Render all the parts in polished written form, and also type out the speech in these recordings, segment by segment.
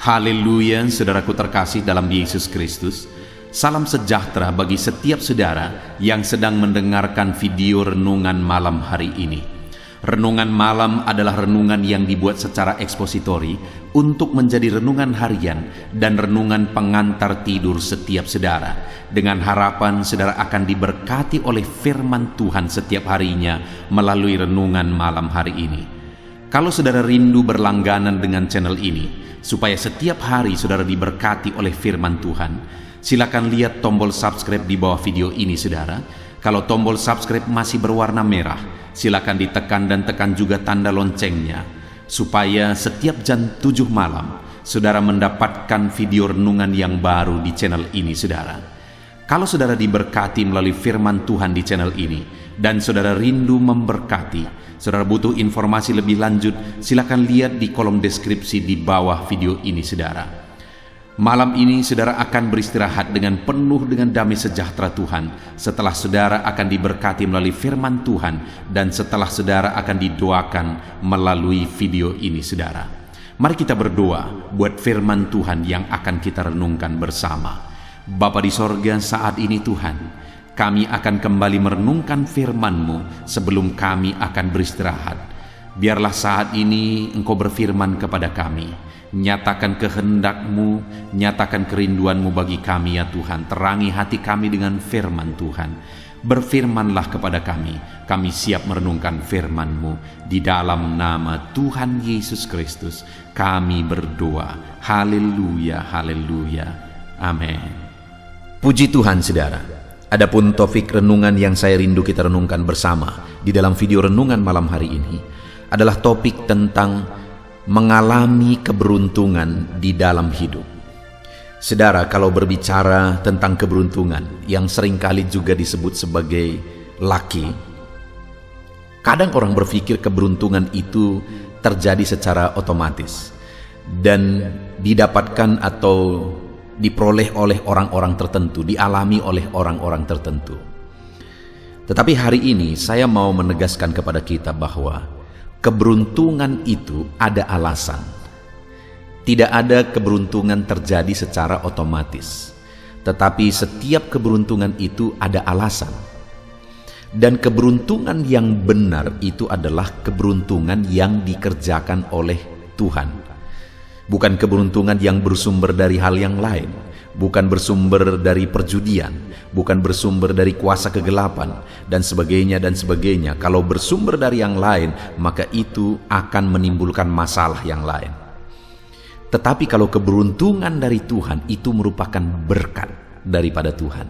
Haleluya, saudaraku terkasih dalam Yesus Kristus. Salam sejahtera bagi setiap saudara yang sedang mendengarkan video renungan malam hari ini. Renungan malam adalah renungan yang dibuat secara ekspositori untuk menjadi renungan harian dan renungan pengantar tidur setiap saudara. Dengan harapan saudara akan diberkati oleh firman Tuhan setiap harinya melalui renungan malam hari ini. Kalau saudara rindu berlangganan dengan channel ini, supaya setiap hari saudara diberkati oleh firman Tuhan, silakan lihat tombol subscribe di bawah video ini saudara. Kalau tombol subscribe masih berwarna merah, silakan ditekan dan tekan juga tanda loncengnya, supaya setiap jam 7 malam, saudara mendapatkan video renungan yang baru di channel ini saudara. Kalau saudara diberkati melalui firman Tuhan di channel ini, dan saudara rindu memberkati, saudara butuh informasi lebih lanjut, silakan lihat di kolom deskripsi di bawah video ini saudara. Malam ini saudara akan beristirahat dengan penuh dengan damai sejahtera Tuhan setelah saudara akan diberkati melalui firman Tuhan dan setelah saudara akan didoakan melalui video ini saudara. Mari kita berdoa buat firman Tuhan yang akan kita renungkan bersama. Bapa di sorga, saat ini Tuhan, kami akan kembali merenungkan firman-Mu sebelum kami akan beristirahat. Biarlah saat ini Engkau berfirman kepada kami. Nyatakan kehendak-Mu, nyatakan kerinduan-Mu bagi kami ya Tuhan. Terangi hati kami dengan firman Tuhan. Berfirmanlah kepada kami siap merenungkan firman-Mu. Di dalam nama Tuhan Yesus Kristus kami berdoa. Haleluya, haleluya, amin. Puji Tuhan saudara. Adapun topik renungan yang saya rindu kita renungkan bersama di dalam video renungan malam hari ini adalah topik tentang mengalami keberuntungan di dalam hidup. Saudara, kalau berbicara tentang keberuntungan yang seringkali juga disebut sebagai lucky, kadang orang berpikir keberuntungan itu terjadi secara otomatis dan didapatkan atau diperoleh oleh orang-orang tertentu, dialami oleh orang-orang tertentu. Tetapi hari ini saya mau menegaskan kepada kita bahwa keberuntungan itu ada alasan. Tidak ada keberuntungan terjadi secara otomatis, tetapi setiap keberuntungan itu ada alasan. Dan keberuntungan yang benar itu adalah keberuntungan yang dikerjakan oleh Tuhan. Bukan keberuntungan yang bersumber dari hal yang lain, bukan bersumber dari perjudian, bukan bersumber dari kuasa kegelapan, dan sebagainya dan sebagainya. Kalau bersumber dari yang lain, maka itu akan menimbulkan masalah yang lain. Tetapi kalau keberuntungan dari Tuhan, itu merupakan berkat daripada Tuhan.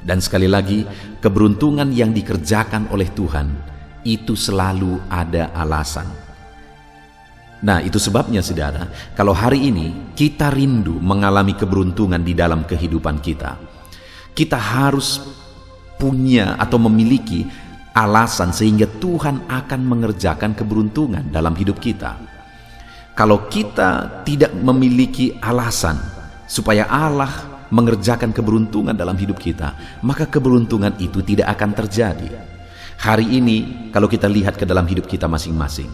Dan sekali lagi, keberuntungan yang dikerjakan oleh Tuhan, itu selalu ada alasan. Nah, itu sebabnya saudara, kalau hari ini kita rindu mengalami keberuntungan di dalam kehidupan kita, kita harus punya atau memiliki alasan sehingga Tuhan akan mengerjakan keberuntungan dalam hidup kita. Kalau kita tidak memiliki alasan supaya Allah mengerjakan keberuntungan dalam hidup kita, maka keberuntungan itu tidak akan terjadi. Hari ini kalau kita lihat ke dalam hidup kita masing-masing,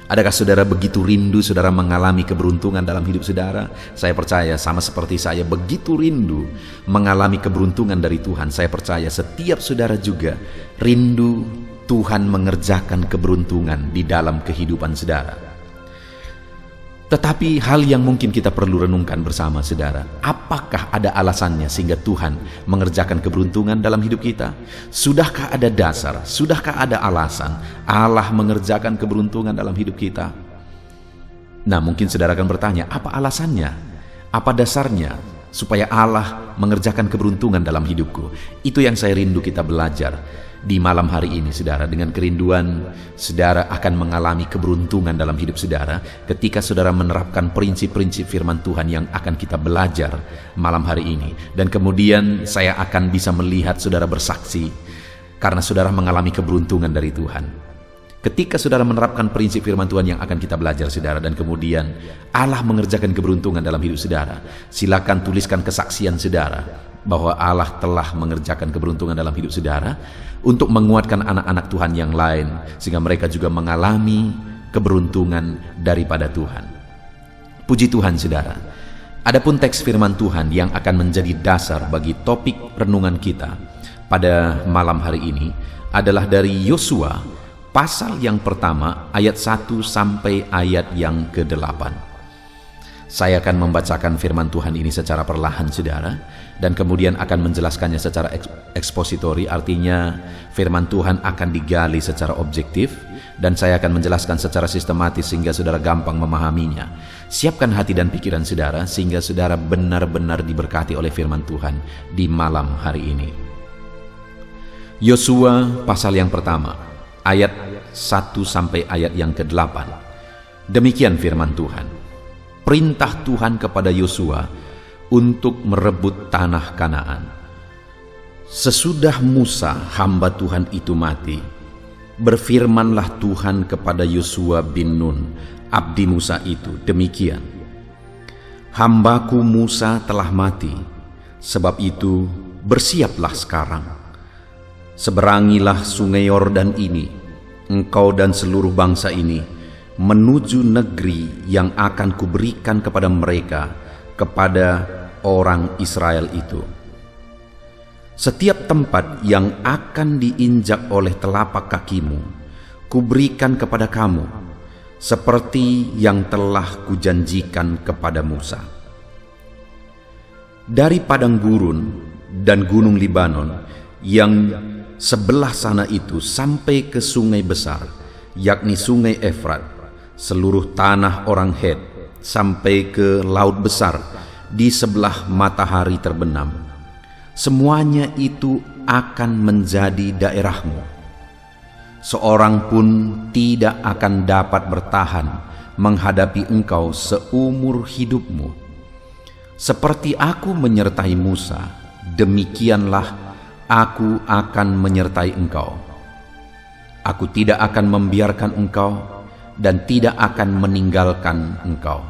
adakah saudara begitu rindu saudara mengalami keberuntungan dalam hidup saudara? Saya percaya sama seperti saya begitu rindu mengalami keberuntungan dari Tuhan. Saya percaya setiap saudara juga rindu Tuhan mengerjakan keberuntungan di dalam kehidupan saudara. Tetapi hal yang mungkin kita perlu renungkan bersama saudara, apakah ada alasannya sehingga Tuhan mengerjakan keberuntungan dalam hidup kita? Sudahkah ada dasar, sudahkah ada alasan Allah mengerjakan keberuntungan dalam hidup kita? Nah, mungkin saudara akan bertanya, apa alasannya? Apa dasarnya supaya Allah mengerjakan keberuntungan dalam hidupku? Itu yang saya rindu kita belajar di malam hari ini saudara. Dengan kerinduan saudara akan mengalami keberuntungan dalam hidup saudara ketika saudara menerapkan prinsip-prinsip firman Tuhan yang akan kita belajar malam hari ini. Dan kemudian saya akan bisa melihat saudara bersaksi karena saudara mengalami keberuntungan dari Tuhan. Ketika saudara menerapkan prinsip firman Tuhan yang akan kita belajar saudara, dan kemudian Allah mengerjakan keberuntungan dalam hidup saudara, silakan tuliskan kesaksian saudara bahwa Allah telah mengerjakan keberuntungan dalam hidup saudara untuk menguatkan anak-anak Tuhan yang lain sehingga mereka juga mengalami keberuntungan daripada Tuhan. Puji Tuhan saudara, adapun teks firman Tuhan yang akan menjadi dasar bagi topik renungan kita pada malam hari ini adalah dari Yosua pasal yang pertama ayat 1 sampai ayat yang ke-8. Saya akan membacakan firman Tuhan ini secara perlahan saudara, dan kemudian akan menjelaskannya secara ekspositori, artinya firman Tuhan akan digali secara objektif, dan saya akan menjelaskan secara sistematis sehingga saudara gampang memahaminya. Siapkan hati dan pikiran saudara sehingga saudara benar-benar diberkati oleh firman Tuhan di malam hari ini. Yosua pasal yang pertama ayat 1 sampai ayat yang ke-8. Demikian firman Tuhan. Perintah Tuhan kepada Yosua untuk merebut tanah Kanaan. Sesudah Musa hamba Tuhan itu mati, berfirmanlah Tuhan kepada Yosua bin Nun, abdi Musa itu, demikian. Hambaku Musa telah mati, sebab itu bersiaplah sekarang. Seberangilah sungai Yordan ini, engkau dan seluruh bangsa ini, menuju negeri yang akan kuberikan kepada mereka, kepada orang Israel itu. Setiap tempat yang akan diinjak oleh telapak kakimu, kuberikan kepada kamu, seperti yang telah kujanjikan kepada Musa. Dari padang gurun dan gunung Libanon yang sebelah sana itu sampai ke sungai besar, yakni sungai Efrat, seluruh tanah orang Het, sampai ke laut besar di sebelah matahari terbenam, semuanya itu akan menjadi daerahmu. Seorang pun tidak akan dapat bertahan menghadapi engkau seumur hidupmu. Seperti aku menyertai Musa, demikianlah aku akan menyertai engkau. Aku tidak akan membiarkan engkau dan tidak akan meninggalkan engkau.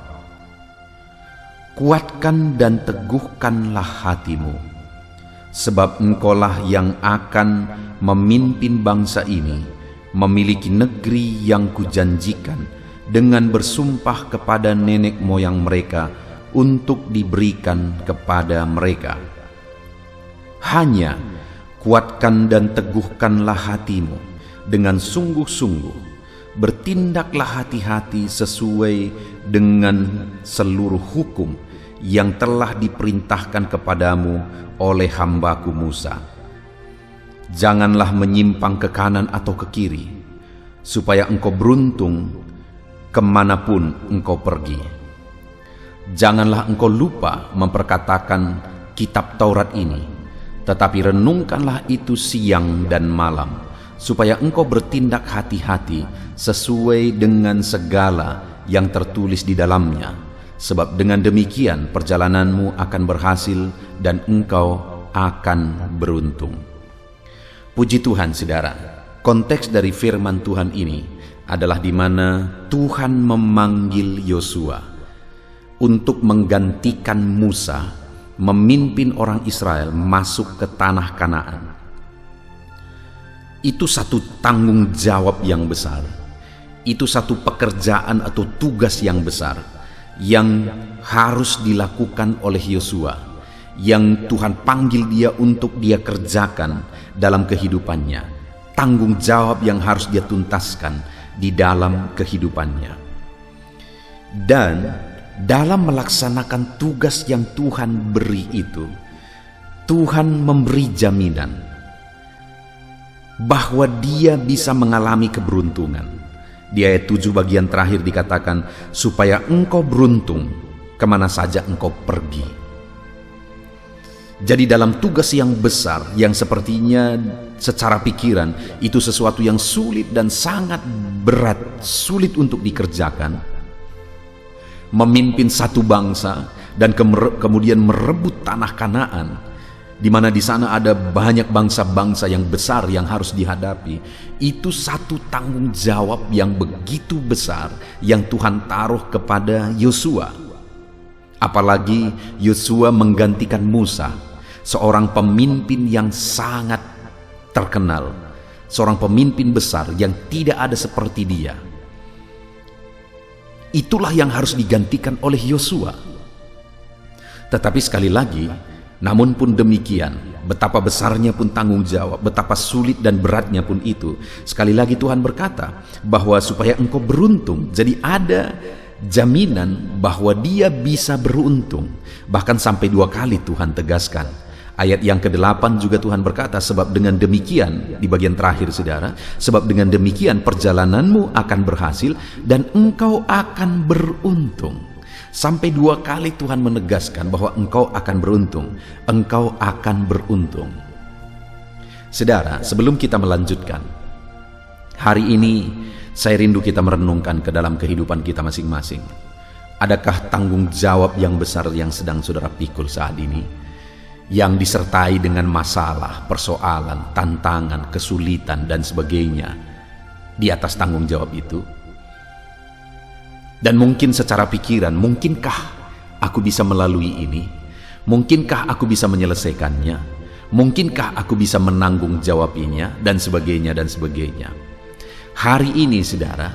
Kuatkan dan teguhkanlah hatimu, sebab engkaulah yang akan memimpin bangsa ini memiliki negeri yang kujanjikan dengan bersumpah kepada nenek moyang mereka untuk diberikan kepada mereka. Hanya kuatkan dan teguhkanlah hatimu dengan sungguh-sungguh. Bertindaklah hati-hati sesuai dengan seluruh hukum yang telah diperintahkan kepadamu oleh hambaku Musa. Janganlah menyimpang ke kanan atau ke kiri, supaya engkau beruntung kemanapun engkau pergi. Janganlah engkau lupa memperkatakan kitab Taurat ini, tetapi renungkanlah itu siang dan malam, supaya engkau bertindak hati-hati sesuai dengan segala yang tertulis di dalamnya, sebab dengan demikian perjalananmu akan berhasil dan engkau akan beruntung. Puji Tuhan saudara, konteks dari firman Tuhan ini adalah di mana Tuhan memanggil Yosua untuk menggantikan Musa memimpin orang Israel masuk ke tanah Kanaan. Itu satu tanggung jawab yang besar. Itu satu pekerjaan atau tugas yang besar yang harus dilakukan oleh Yosua, yang Tuhan panggil dia untuk dia kerjakan dalam kehidupannya. Tanggung jawab yang harus dia tuntaskan di dalam kehidupannya. Dan dalam melaksanakan tugas yang Tuhan beri itu, Tuhan memberi jaminan bahwa dia bisa mengalami keberuntungan. Di ayat 7 bagian terakhir dikatakan, supaya engkau beruntung kemana saja engkau pergi. Jadi dalam tugas yang besar, yang sepertinya secara pikiran itu sesuatu yang sulit dan sangat berat, sulit untuk dikerjakan, memimpin satu bangsa dan kemudian merebut tanah Kanaan, di mana di sana ada banyak bangsa-bangsa yang besar yang harus dihadapi. Itu satu tanggung jawab yang begitu besar yang Tuhan taruh kepada Yosua. Apalagi Yosua menggantikan Musa, seorang pemimpin yang sangat terkenal, seorang pemimpin besar yang tidak ada seperti dia. itulah yang harus digantikan oleh Yosua. Tetapi sekali lagi, namun pun demikian, betapa besarnya pun tanggung jawab, betapa sulit dan beratnya pun itu, sekali lagi Tuhan berkata bahwa supaya engkau beruntung, jadi ada jaminan bahwa dia bisa beruntung. Bahkan sampai 2 kali Tuhan tegaskan. Ayat yang ke-8 juga Tuhan berkata, sebab dengan demikian, di bagian terakhir saudara, sebab dengan demikian perjalananmu akan berhasil dan engkau akan beruntung. Sampai 2 kali Tuhan menegaskan bahwa engkau akan beruntung, engkau akan beruntung. Saudara, sebelum kita melanjutkan, hari ini saya rindu kita merenungkan ke dalam kehidupan kita masing-masing. Adakah tanggung jawab yang besar yang sedang saudara pikul saat ini, yang disertai dengan masalah, persoalan, tantangan, kesulitan, dan sebagainya di atas tanggung jawab itu? Dan mungkin secara pikiran, mungkinkah aku bisa melalui ini? Mungkinkah aku bisa menyelesaikannya? Mungkinkah aku bisa menanggung jawabinya? Dan sebagainya, dan sebagainya. Hari ini saudara,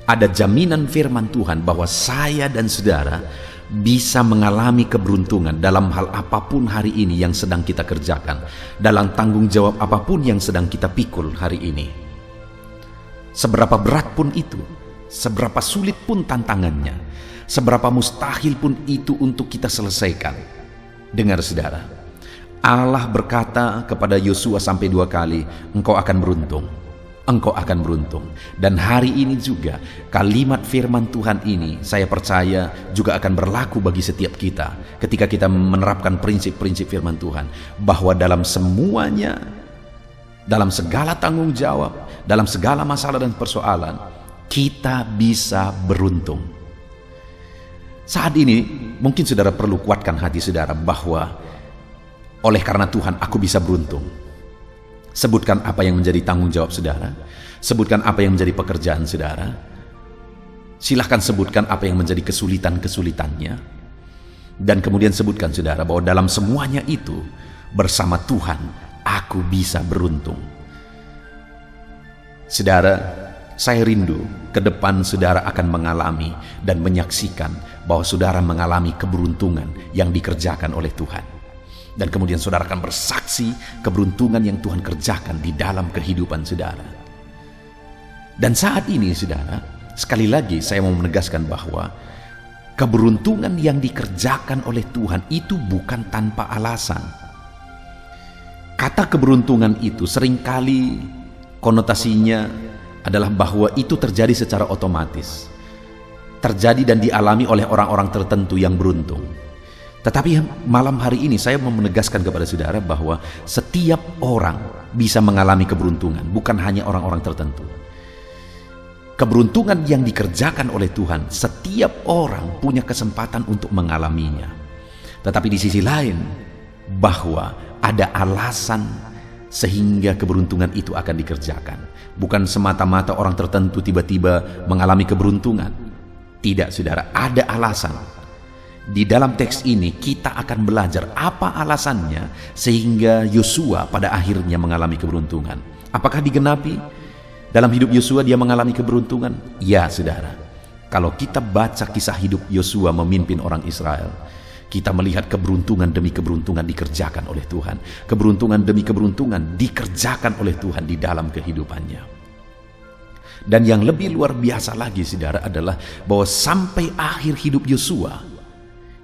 ada jaminan firman Tuhan bahwa saya dan saudara bisa mengalami keberuntungan dalam hal apapun hari ini yang sedang kita kerjakan, dalam tanggung jawab apapun yang sedang kita pikul hari ini. Seberapa berat pun itu, seberapa sulit pun tantangannya, seberapa mustahil pun itu untuk kita selesaikan. Dengar saudara, Allah berkata kepada Yosua sampai 2 kali, engkau akan beruntung, engkau akan beruntung. Dan hari ini juga kalimat firman Tuhan ini saya percaya juga akan berlaku bagi setiap kita ketika kita menerapkan prinsip-prinsip firman Tuhan, bahwa dalam semuanya, dalam segala tanggung jawab, dalam segala masalah dan persoalan, kita bisa beruntung. Saat ini mungkin saudara perlu kuatkan hati saudara bahwa oleh karena Tuhan aku bisa beruntung. Sebutkan apa yang menjadi tanggung jawab saudara, sebutkan apa yang menjadi pekerjaan saudara, silahkan sebutkan apa yang menjadi kesulitan-kesulitannya, dan kemudian sebutkan saudara bahwa dalam semuanya itu bersama Tuhan aku bisa beruntung. Saudara, saya rindu ke depan saudara akan mengalami dan menyaksikan bahwa saudara mengalami keberuntungan yang dikerjakan oleh Tuhan. Dan kemudian saudara akan bersaksi keberuntungan yang Tuhan kerjakan di dalam kehidupan saudara. Dan saat ini saudara, sekali lagi saya mau menegaskan bahwa keberuntungan yang dikerjakan oleh Tuhan itu bukan tanpa alasan. Kata keberuntungan itu seringkali konotasinya adalah bahwa itu terjadi secara otomatis, terjadi dan dialami oleh orang-orang tertentu yang beruntung. Tetapi malam hari ini saya mau menegaskan kepada saudara bahwa setiap orang bisa mengalami keberuntungan, bukan hanya orang-orang tertentu. Keberuntungan yang dikerjakan oleh Tuhan, setiap orang punya kesempatan untuk mengalaminya. Tetapi di sisi lain, bahwa ada alasan sehingga keberuntungan itu akan dikerjakan. Bukan semata-mata orang tertentu tiba-tiba mengalami keberuntungan. Tidak saudara, ada alasan. Di dalam teks ini kita akan belajar apa alasannya sehingga Yosua pada akhirnya mengalami keberuntungan. Apakah digenapi? Dalam hidup Yosua dia mengalami keberuntungan? Ya saudara. Kalau kita baca kisah hidup Yosua memimpin orang Israel, kita melihat keberuntungan demi keberuntungan dikerjakan oleh Tuhan. Keberuntungan demi keberuntungan dikerjakan oleh Tuhan di dalam kehidupannya. Dan yang lebih luar biasa lagi saudara adalah bahwa sampai akhir hidup Yosua,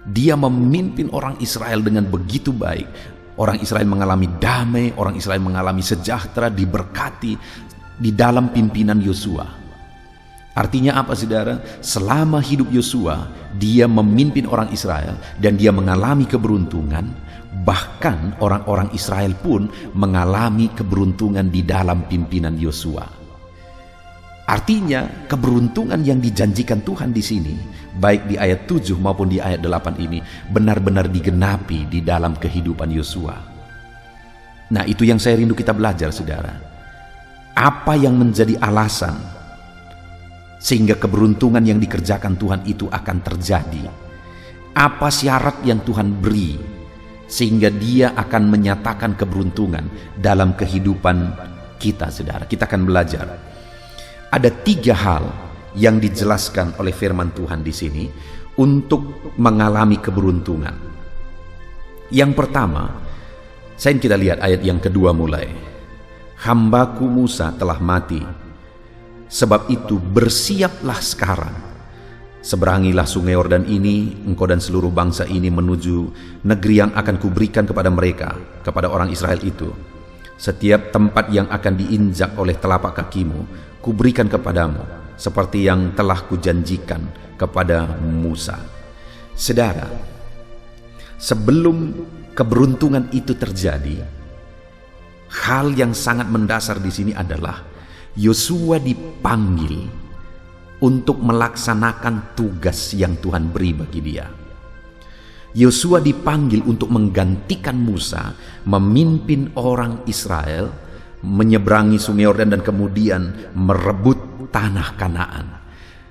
dia memimpin orang Israel dengan begitu baik. Orang Israel mengalami damai, orang Israel mengalami sejahtera, diberkati di dalam pimpinan Yosua. Artinya apa saudara? Selama hidup Yosua, dia memimpin orang Israel dan dia mengalami keberuntungan. Bahkan orang-orang Israel pun mengalami keberuntungan di dalam pimpinan Yosua. Artinya keberuntungan yang dijanjikan Tuhan di sini, baik di ayat 7 maupun di ayat 8 ini, benar-benar digenapi di dalam kehidupan Yosua. Nah, itu yang saya rindu kita belajar saudara. Apa yang menjadi alasan sehingga keberuntungan yang dikerjakan Tuhan itu akan terjadi? Apa syarat yang Tuhan beri sehingga dia akan menyatakan keberuntungan dalam kehidupan kita saudara? Kita akan belajar. Ada 3 hal yang dijelaskan oleh firman Tuhan di sini untuk mengalami keberuntungan. Yang pertama, kita lihat ayat yang kedua mulai. Hambaku Musa telah mati, sebab itu bersiaplah sekarang. Seberangilah sungai Yordan ini, engkau dan seluruh bangsa ini menuju negeri yang akan kuberikan kepada mereka, kepada orang Israel itu. Setiap tempat yang akan diinjak oleh telapak kakimu, kuberikan kepadamu, seperti yang telah kujanjikan kepada Musa. Saudara, sebelum keberuntungan itu terjadi, hal yang sangat mendasar di sini adalah Yosua dipanggil untuk melaksanakan tugas yang Tuhan beri bagi dia. Yosua dipanggil untuk menggantikan Musa memimpin orang Israel menyeberangi sungai Yordan dan kemudian merebut tanah Kanaan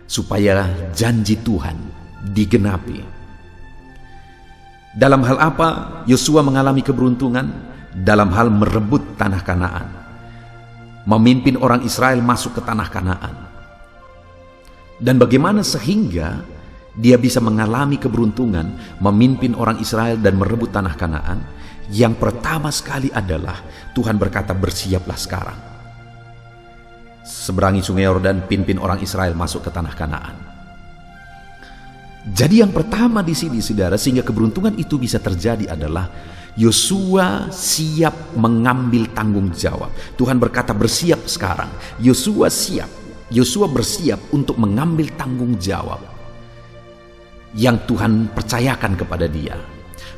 supaya janji Tuhan digenapi. Dalam hal apa Yosua mengalami keberuntungan? Dalam hal merebut tanah Kanaan, memimpin orang Israel masuk ke tanah Kanaan. Dan bagaimana sehingga dia bisa mengalami keberuntungan memimpin orang Israel dan merebut tanah Kanaan? Yang pertama sekali adalah Tuhan berkata, bersiaplah sekarang. Seberangi sungai Yordan, pimpin orang Israel masuk ke tanah Kanaan. Jadi yang pertama di sini, saudara, sehingga keberuntungan itu bisa terjadi adalah Yosua siap mengambil tanggung jawab. Tuhan berkata bersiap sekarang. Yosua siap. Yosua bersiap untuk mengambil tanggung jawab yang Tuhan percayakan kepada dia.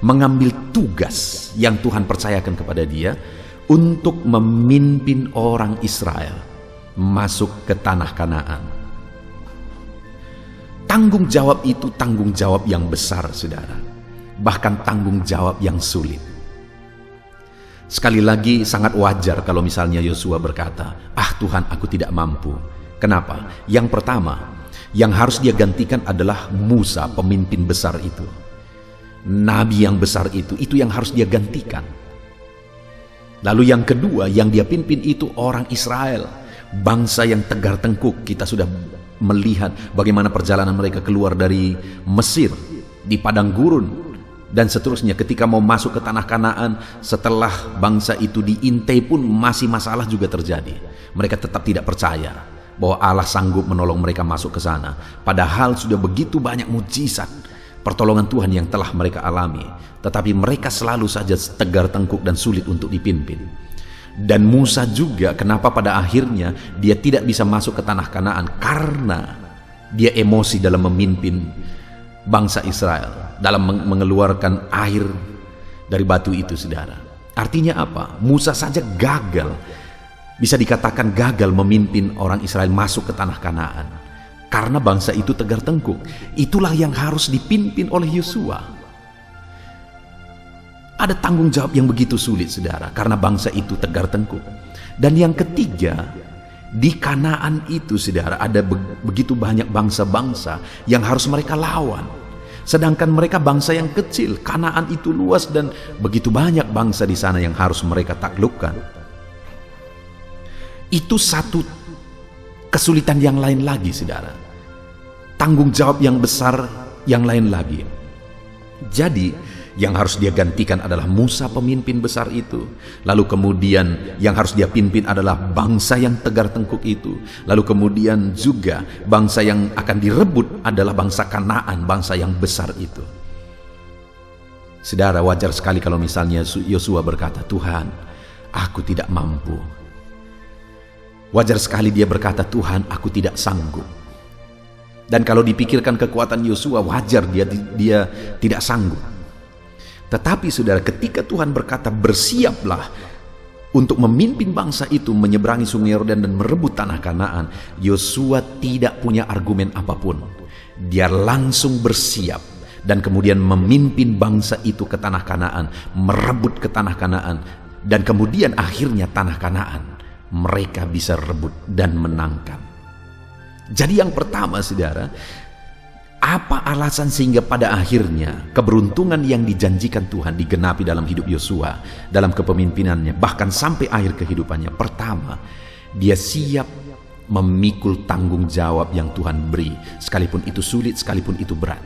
Mengambil tugas yang Tuhan percayakan kepada dia untuk memimpin orang Israel masuk ke tanah Kanaan. Tanggung jawab itu tanggung jawab yang besar, saudara. Bahkan tanggung jawab yang sulit. Sekali lagi sangat wajar kalau misalnya Yosua berkata, Tuhan, aku tidak mampu. Kenapa? Yang pertama, yang harus dia gantikan adalah Musa, pemimpin besar itu. Nabi yang besar itu yang harus dia gantikan. Lalu yang kedua, yang dia pimpin itu orang Israel, bangsa yang tegar tengkuk. Kita sudah melihat bagaimana perjalanan mereka keluar dari Mesir, di padang gurun, dan seterusnya. Ketika mau masuk ke tanah Kanaan, setelah bangsa itu diintai pun masih masalah juga terjadi. Mereka tetap tidak percaya bahwa Allah sanggup menolong mereka masuk ke sana. Padahal sudah begitu banyak mujizat pertolongan Tuhan yang telah mereka alami. Tetapi mereka selalu saja tegar tengkuk dan sulit untuk dipimpin. Dan Musa juga, kenapa pada akhirnya dia tidak bisa masuk ke tanah Kanaan? Karena dia emosi dalam memimpin bangsa Israel, dalam mengeluarkan air dari batu itu, saudara. Artinya apa? Musa saja gagal, bisa dikatakan gagal memimpin orang Israel masuk ke tanah Kanaan karena bangsa itu tegar tengkuk. Itulah yang harus dipimpin oleh Yosua. Ada tanggung jawab yang begitu sulit, saudara, karena bangsa itu tegar tengkuk. Dan yang ketiga, di Kanaan itu, saudara, ada begitu banyak bangsa-bangsa yang harus mereka lawan. Sedangkan mereka bangsa yang kecil. Kanaan itu luas dan begitu banyak bangsa di sana yang harus mereka taklukkan. Itu satu kesulitan yang lain lagi, saudara. Tanggung jawab yang besar yang lain lagi. Jadi yang harus dia gantikan adalah Musa, pemimpin besar itu. Lalu kemudian yang harus dia pimpin adalah bangsa yang tegar tengkuk itu. Lalu kemudian juga bangsa yang akan direbut adalah bangsa Kanaan, bangsa yang besar itu. Saudara, wajar sekali kalau misalnya Yosua berkata, Tuhan, aku tidak mampu. Wajar sekali dia berkata, Tuhan, aku tidak sanggup. Dan kalau dipikirkan kekuatan Yosua, wajar dia tidak sanggup. Tetapi saudara, ketika Tuhan berkata bersiaplah untuk memimpin bangsa itu menyeberangi sungai Yordan dan merebut tanah Kanaan, Yosua tidak punya argumen apapun. Dia langsung bersiap dan kemudian memimpin bangsa itu ke tanah Kanaan, merebut ke tanah Kanaan, dan kemudian akhirnya tanah Kanaan mereka bisa rebut dan menangkan. Jadi yang pertama, saudara, apa alasan sehingga pada akhirnya keberuntungan yang dijanjikan Tuhan digenapi dalam hidup Yosua, dalam kepemimpinannya, bahkan sampai akhir kehidupannya? Pertama, dia siap memikul tanggung jawab yang Tuhan beri, sekalipun itu sulit, sekalipun itu berat.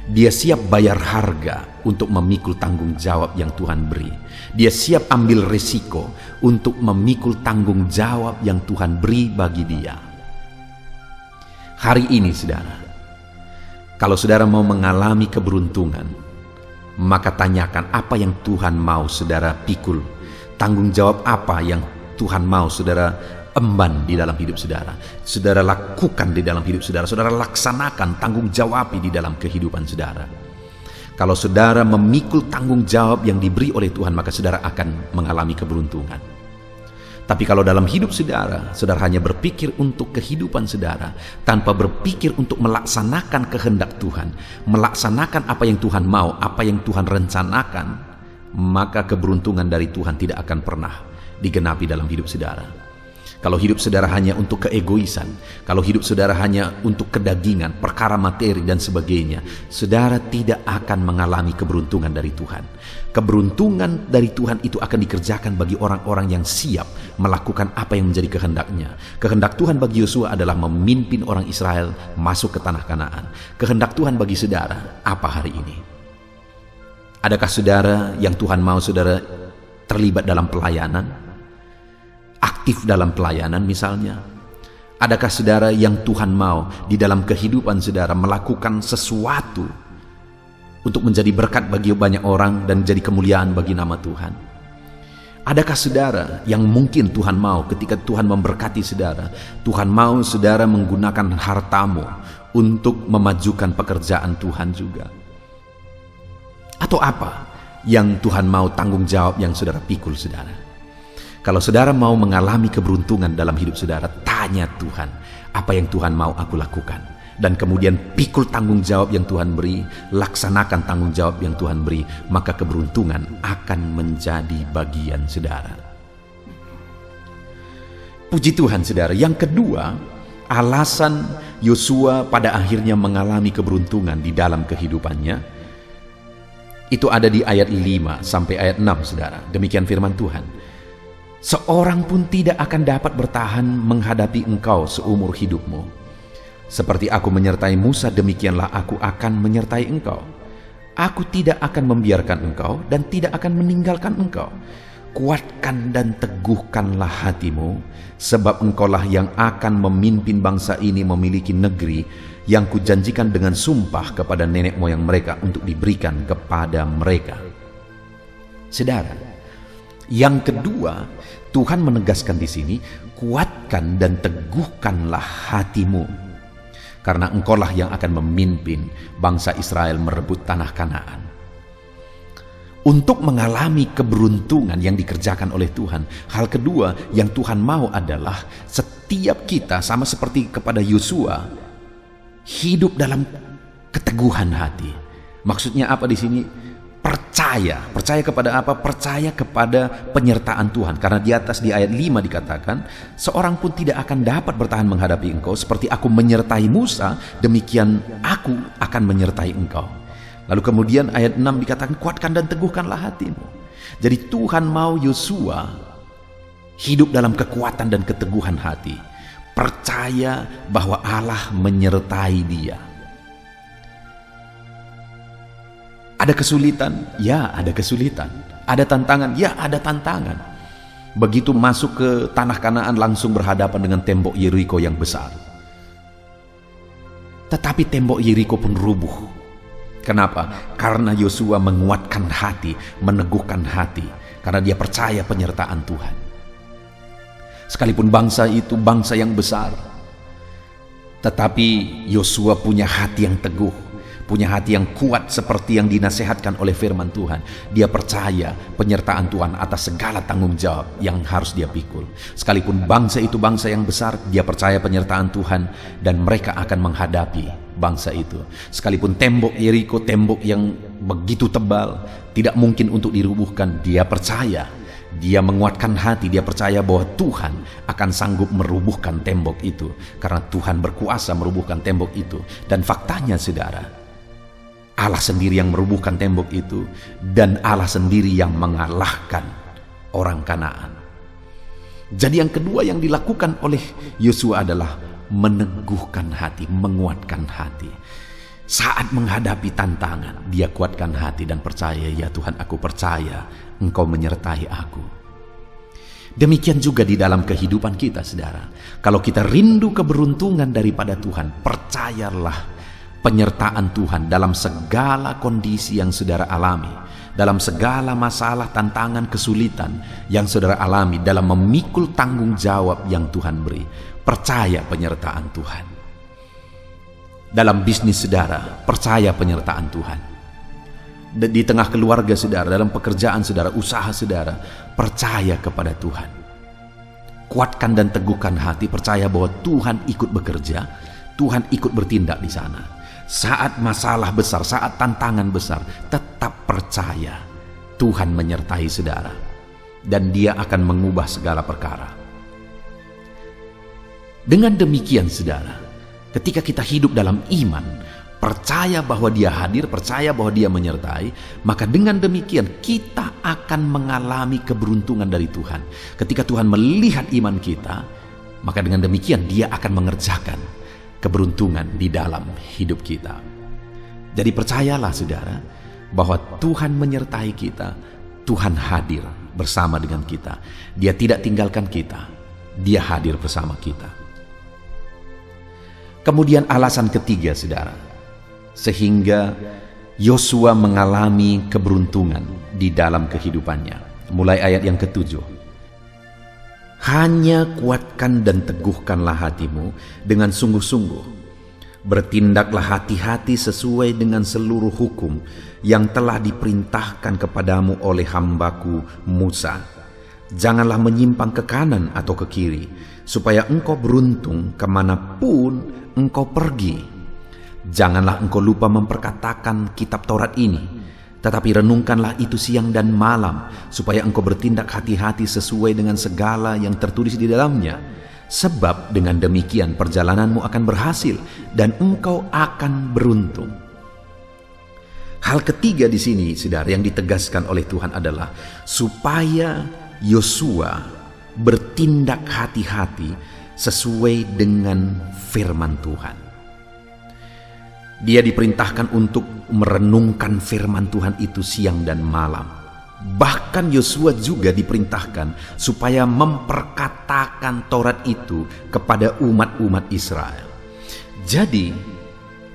Dia siap bayar harga untuk memikul tanggung jawab yang Tuhan beri. Dia siap ambil resiko untuk memikul tanggung jawab yang Tuhan beri bagi dia. Hari ini saudara, kalau saudara mau mengalami keberuntungan, maka tanyakan apa yang Tuhan mau saudara pikul. Tanggung jawab apa yang Tuhan mau saudara emban di dalam hidup saudara. Saudara lakukan di dalam hidup saudara. Saudara laksanakan, tanggung jawabi di dalam kehidupan saudara. Kalau saudara memikul tanggung jawab yang diberi oleh Tuhan, maka saudara akan mengalami keberuntungan. Tapi kalau dalam hidup saudara, saudara hanya berpikir untuk kehidupan saudara, tanpa berpikir untuk melaksanakan kehendak Tuhan, melaksanakan apa yang Tuhan mau, apa yang Tuhan rencanakan, maka keberuntungan dari Tuhan tidak akan pernah digenapi dalam hidup saudara. Kalau hidup saudara hanya untuk keegoisan, kalau hidup saudara hanya untuk kedagingan, perkara materi dan sebagainya, saudara tidak akan mengalami keberuntungan dari Tuhan. Keberuntungan dari Tuhan itu akan dikerjakan bagi orang-orang yang siap melakukan apa yang menjadi kehendaknya. Kehendak Tuhan bagi Yosua adalah memimpin orang Israel masuk ke tanah Kanaan. Kehendak Tuhan bagi saudara apa hari ini? Adakah saudara yang Tuhan mau saudara terlibat dalam pelayanan? Aktif dalam pelayanan misalnya? Adakah saudara yang Tuhan mau di dalam kehidupan saudara melakukan sesuatu untuk menjadi berkat bagi banyak orang dan jadi kemuliaan bagi nama Tuhan? Adakah saudara yang mungkin Tuhan mau ketika Tuhan memberkati saudara, Tuhan mau saudara menggunakan hartamu untuk memajukan pekerjaan Tuhan juga? Atau apa yang Tuhan mau tanggung jawab yang saudara pikul saudara? Kalau saudara mau mengalami keberuntungan dalam hidup saudara, tanya Tuhan, apa yang Tuhan mau aku lakukan? Dan kemudian pikul tanggung jawab yang Tuhan beri, laksanakan tanggung jawab yang Tuhan beri, maka keberuntungan akan menjadi bagian saudara. Puji Tuhan saudara. Yang kedua, alasan Yosua pada akhirnya mengalami keberuntungan di dalam kehidupannya, itu ada di ayat 5 sampai ayat 6 saudara. Demikian firman Tuhan. Seorang pun tidak akan dapat bertahan menghadapi engkau seumur hidupmu. Seperti aku menyertai Musa, demikianlah aku akan menyertai engkau. Aku tidak akan membiarkan engkau dan tidak akan meninggalkan engkau. Kuatkan dan teguhkanlah hatimu, sebab engkaulah yang akan memimpin bangsa ini memiliki negeri yang kujanjikan dengan sumpah kepada nenek moyang mereka untuk diberikan kepada mereka. Saudara, yang kedua, Tuhan menegaskan di sini, kuatkan dan teguhkanlah hatimu, karena engkaulah yang akan memimpin bangsa Israel merebut tanah Kanaan. Untuk mengalami keberuntungan yang dikerjakan oleh Tuhan, hal kedua yang Tuhan mau adalah setiap kita, sama seperti kepada Yosua, hidup dalam keteguhan hati. Maksudnya apa di sini? Percaya kepada apa? Percaya kepada penyertaan Tuhan. Karena di atas di ayat 5 dikatakan, seorang pun tidak akan dapat bertahan menghadapi engkau, seperti aku menyertai Musa, demikian aku akan menyertai engkau. Lalu kemudian ayat 6 dikatakan, kuatkan dan teguhkanlah hatimu. Jadi Tuhan mau Yosua hidup dalam kekuatan dan keteguhan hati, percaya bahwa Allah menyertai dia. Ada kesulitan? Ya, ada kesulitan. Ada tantangan? Ya, ada tantangan. Begitu masuk ke tanah Kanaan langsung berhadapan dengan tembok Yeriko yang besar. Tetapi tembok Yeriko pun rubuh. Kenapa? Karena Yosua menguatkan hati, meneguhkan hati, karena dia percaya penyertaan Tuhan. Sekalipun bangsa itu bangsa yang besar, tetapi Yosua punya hati yang teguh, punya hati yang kuat seperti yang dinasihatkan oleh firman Tuhan. Dia percaya penyertaan Tuhan atas segala tanggung jawab yang harus dia pikul. Sekalipun bangsa itu bangsa yang besar, dia percaya penyertaan Tuhan dan mereka akan menghadapi bangsa itu. Sekalipun tembok Yeriko, tembok yang begitu tebal, tidak mungkin untuk dirubuhkan, dia percaya. Dia menguatkan hati, dia percaya bahwa Tuhan akan sanggup merubuhkan tembok itu, karena Tuhan berkuasa merubuhkan tembok itu. Dan faktanya saudara, Allah sendiri yang merubuhkan tembok itu, dan Allah sendiri yang mengalahkan orang Kanaan. Jadi yang kedua yang dilakukan oleh Yosua adalah meneguhkan hati, menguatkan hati. Saat menghadapi tantangan, dia kuatkan hati dan percaya, ya Tuhan, aku percaya Engkau menyertai aku. Demikian juga di dalam kehidupan kita, saudara. Kalau kita rindu keberuntungan daripada Tuhan, percayalah penyertaan Tuhan dalam segala kondisi yang saudara alami, dalam segala masalah, tantangan, kesulitan yang saudara alami, dalam memikul tanggung jawab yang Tuhan beri. Percaya penyertaan Tuhan. Dalam bisnis saudara, percaya penyertaan Tuhan. Di tengah keluarga saudara, dalam pekerjaan saudara, usaha saudara, percaya kepada Tuhan. Kuatkan dan teguhkan hati, percaya bahwa Tuhan ikut bekerja, Tuhan ikut bertindak di sana. Saat masalah besar, saat tantangan besar, tetap percaya Tuhan menyertai saudara, dan Dia akan mengubah segala perkara. Dengan demikian, saudara, ketika kita hidup dalam iman, percaya bahwa Dia hadir, percaya bahwa Dia menyertai, maka dengan demikian kita akan mengalami keberuntungan dari Tuhan. Ketika Tuhan melihat iman kita, maka dengan demikian Dia akan mengerjakan keberuntungan di dalam hidup kita. Jadi percayalah, saudara, bahwa Tuhan menyertai kita, Tuhan hadir bersama dengan kita. Dia tidak tinggalkan kita, Dia hadir bersama kita. Kemudian alasan ketiga, saudara, sehingga Yosua mengalami keberuntungan di dalam kehidupannya. Mulai ayat yang ke-7. Hanya kuatkan dan teguhkanlah hatimu dengan sungguh-sungguh. Bertindaklah hati-hati sesuai dengan seluruh hukum yang telah diperintahkan kepadamu oleh hambaku Musa. Janganlah menyimpang ke kanan atau ke kiri, supaya engkau beruntung kemanapun engkau pergi. Janganlah engkau lupa memperkatakan kitab Taurat ini, tetapi renungkanlah itu siang dan malam, supaya engkau bertindak hati-hati sesuai dengan segala yang tertulis di dalamnya. Sebab dengan demikian perjalananmu akan berhasil dan engkau akan beruntung. Hal ketiga di sini, saudara, yang ditegaskan oleh Tuhan adalah supaya Yosua bertindak hati-hati sesuai dengan firman Tuhan. Dia diperintahkan untuk merenungkan firman Tuhan itu siang dan malam. Bahkan Yosua juga diperintahkan supaya memperkatakan Taurat itu kepada umat-umat Israel. Jadi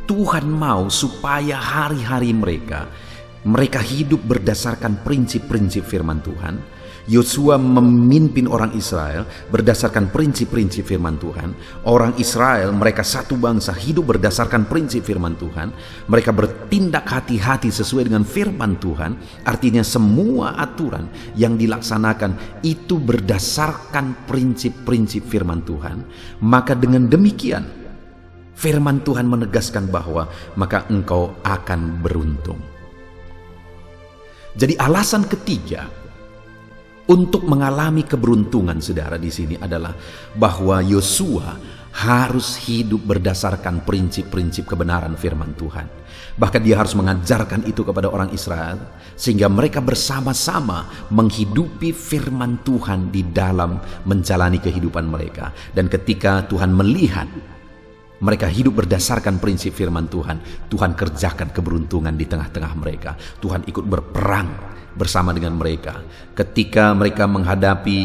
Tuhan mau supaya hari-hari mereka hidup berdasarkan prinsip-prinsip firman Tuhan. Yosua memimpin orang Israel berdasarkan prinsip-prinsip firman Tuhan. Orang Israel, mereka satu bangsa, hidup berdasarkan prinsip firman Tuhan. Mereka bertindak hati-hati sesuai dengan firman Tuhan. Artinya semua aturan yang dilaksanakan itu berdasarkan prinsip-prinsip firman Tuhan. Maka dengan demikian firman Tuhan menegaskan bahwa maka engkau akan beruntung. Jadi alasan ketiga untuk mengalami keberuntungan, saudara, di sini adalah bahwa Yosua harus hidup berdasarkan prinsip-prinsip kebenaran firman Tuhan. Bahkan dia harus mengajarkan itu kepada orang Israel, sehingga mereka bersama-sama menghidupi firman Tuhan di dalam menjalani kehidupan mereka. Dan ketika Tuhan melihat mereka hidup berdasarkan prinsip firman Tuhan, Tuhan kerjakan keberuntungan di tengah-tengah mereka. Tuhan ikut berperang bersama dengan mereka. Ketika mereka menghadapi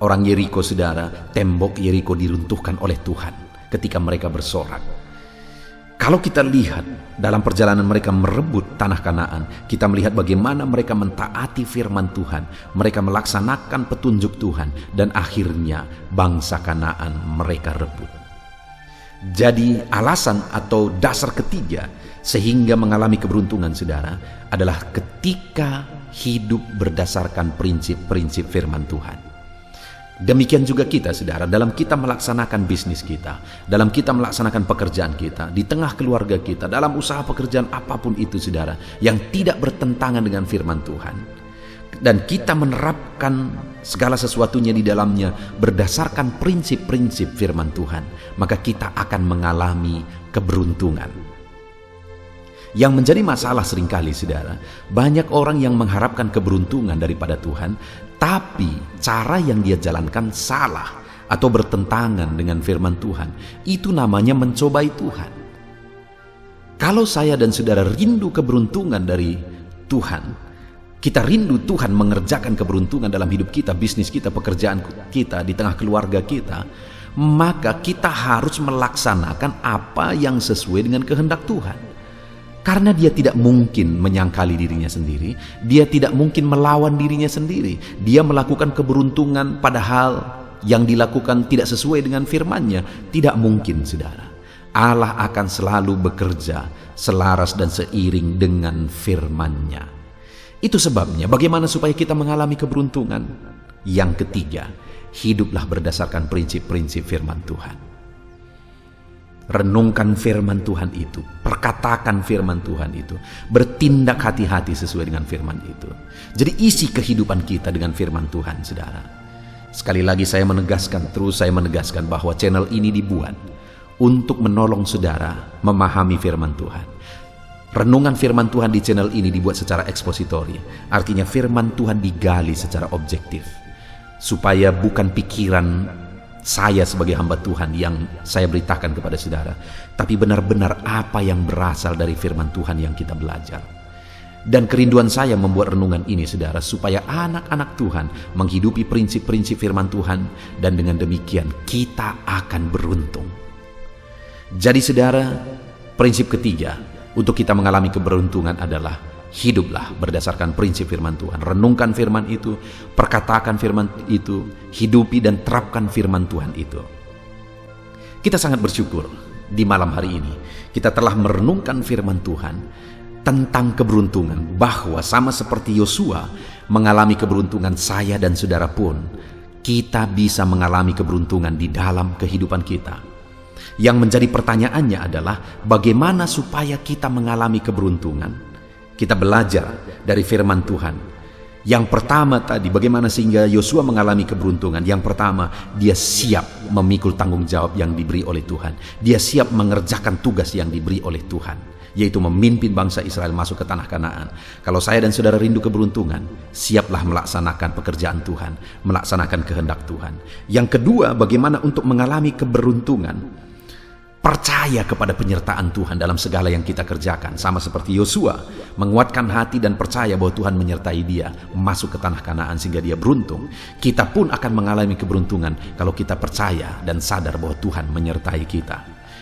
orang Yeriko, saudara, tembok Yeriko diruntuhkan oleh Tuhan ketika mereka bersorak. Kalau kita lihat dalam perjalanan mereka merebut tanah Kanaan, kita melihat bagaimana mereka mentaati firman Tuhan, mereka melaksanakan petunjuk Tuhan, dan akhirnya bangsa Kanaan mereka rebut. Jadi alasan atau dasar ketiga sehingga mengalami keberuntungan, saudara, adalah ketika hidup berdasarkan prinsip-prinsip firman Tuhan. Demikian juga kita, saudara, dalam kita melaksanakan bisnis kita, dalam kita melaksanakan pekerjaan kita, di tengah keluarga kita, dalam usaha pekerjaan apapun itu, saudara, yang tidak bertentangan dengan firman Tuhan, dan kita menerapkan segala sesuatunya di dalamnya berdasarkan prinsip-prinsip firman Tuhan, maka kita akan mengalami keberuntungan. Yang menjadi masalah seringkali, saudara, banyak orang yang mengharapkan keberuntungan daripada Tuhan, tetapi cara yang dia jalankan salah atau bertentangan dengan firman Tuhan, itu namanya mencobai Tuhan. Kalau saya dan saudara rindu keberuntungan dari Tuhan, kita rindu Tuhan mengerjakan keberuntungan dalam hidup kita, bisnis kita, pekerjaan kita, di tengah keluarga kita, maka kita harus melaksanakan apa yang sesuai dengan kehendak Tuhan. Karena dia tidak mungkin menyangkali dirinya sendiri, dia tidak mungkin melawan dirinya sendiri. Dia melakukan keberuntungan padahal yang dilakukan tidak sesuai dengan firman-Nya. Tidak mungkin, saudara. Allah akan selalu bekerja selaras dan seiring dengan firman-Nya. Itu sebabnya bagaimana supaya kita mengalami keberuntungan? Yang ketiga, hiduplah berdasarkan prinsip-prinsip firman Tuhan. Renungkan firman Tuhan itu, perkatakan firman Tuhan itu, bertindak hati-hati sesuai dengan firman itu. Jadi isi kehidupan kita dengan firman Tuhan, saudara. Sekali lagi saya menegaskan bahwa channel ini dibuat untuk menolong saudara memahami firman Tuhan. Renungan firman Tuhan di channel ini dibuat secara ekspositori, artinya firman Tuhan digali secara objektif, supaya bukan pikiran saya sebagai hamba Tuhan yang saya beritakan kepada saudara, tapi benar-benar apa yang berasal dari firman Tuhan yang kita belajar. Dan kerinduan saya membuat renungan ini, saudara, supaya anak-anak Tuhan menghidupi prinsip-prinsip firman Tuhan, dan dengan demikian kita akan beruntung. Jadi saudara, prinsip ketiga untuk kita mengalami keberuntungan adalah hiduplah berdasarkan prinsip firman Tuhan. Renungkan firman itu, perkatakan firman itu, hidupi dan terapkan firman Tuhan itu. Kita sangat bersyukur di malam hari ini kita telah merenungkan firman Tuhan tentang keberuntungan, bahwa sama seperti Yosua mengalami keberuntungan, saya dan saudara pun kita bisa mengalami keberuntungan di dalam kehidupan kita. Yang menjadi pertanyaannya adalah bagaimana supaya kita mengalami keberuntungan? Kita belajar dari firman Tuhan. Yang pertama tadi, bagaimana sehingga Yosua mengalami keberuntungan? Yang pertama, dia siap memikul tanggung jawab yang diberi oleh Tuhan. Dia siap mengerjakan tugas yang diberi oleh Tuhan, yaitu memimpin bangsa Israel masuk ke tanah Kanaan. Kalau saya dan saudara rindu keberuntungan, siaplah melaksanakan pekerjaan Tuhan, melaksanakan kehendak Tuhan. Yang kedua, bagaimana untuk mengalami keberuntungan? Percaya kepada penyertaan Tuhan dalam segala yang kita kerjakan. Sama seperti Yosua, menguatkan hati dan percaya bahwa Tuhan menyertai dia masuk ke tanah Kanaan sehingga dia beruntung. Kita pun akan mengalami keberuntungan kalau kita percaya dan sadar bahwa Tuhan menyertai kita.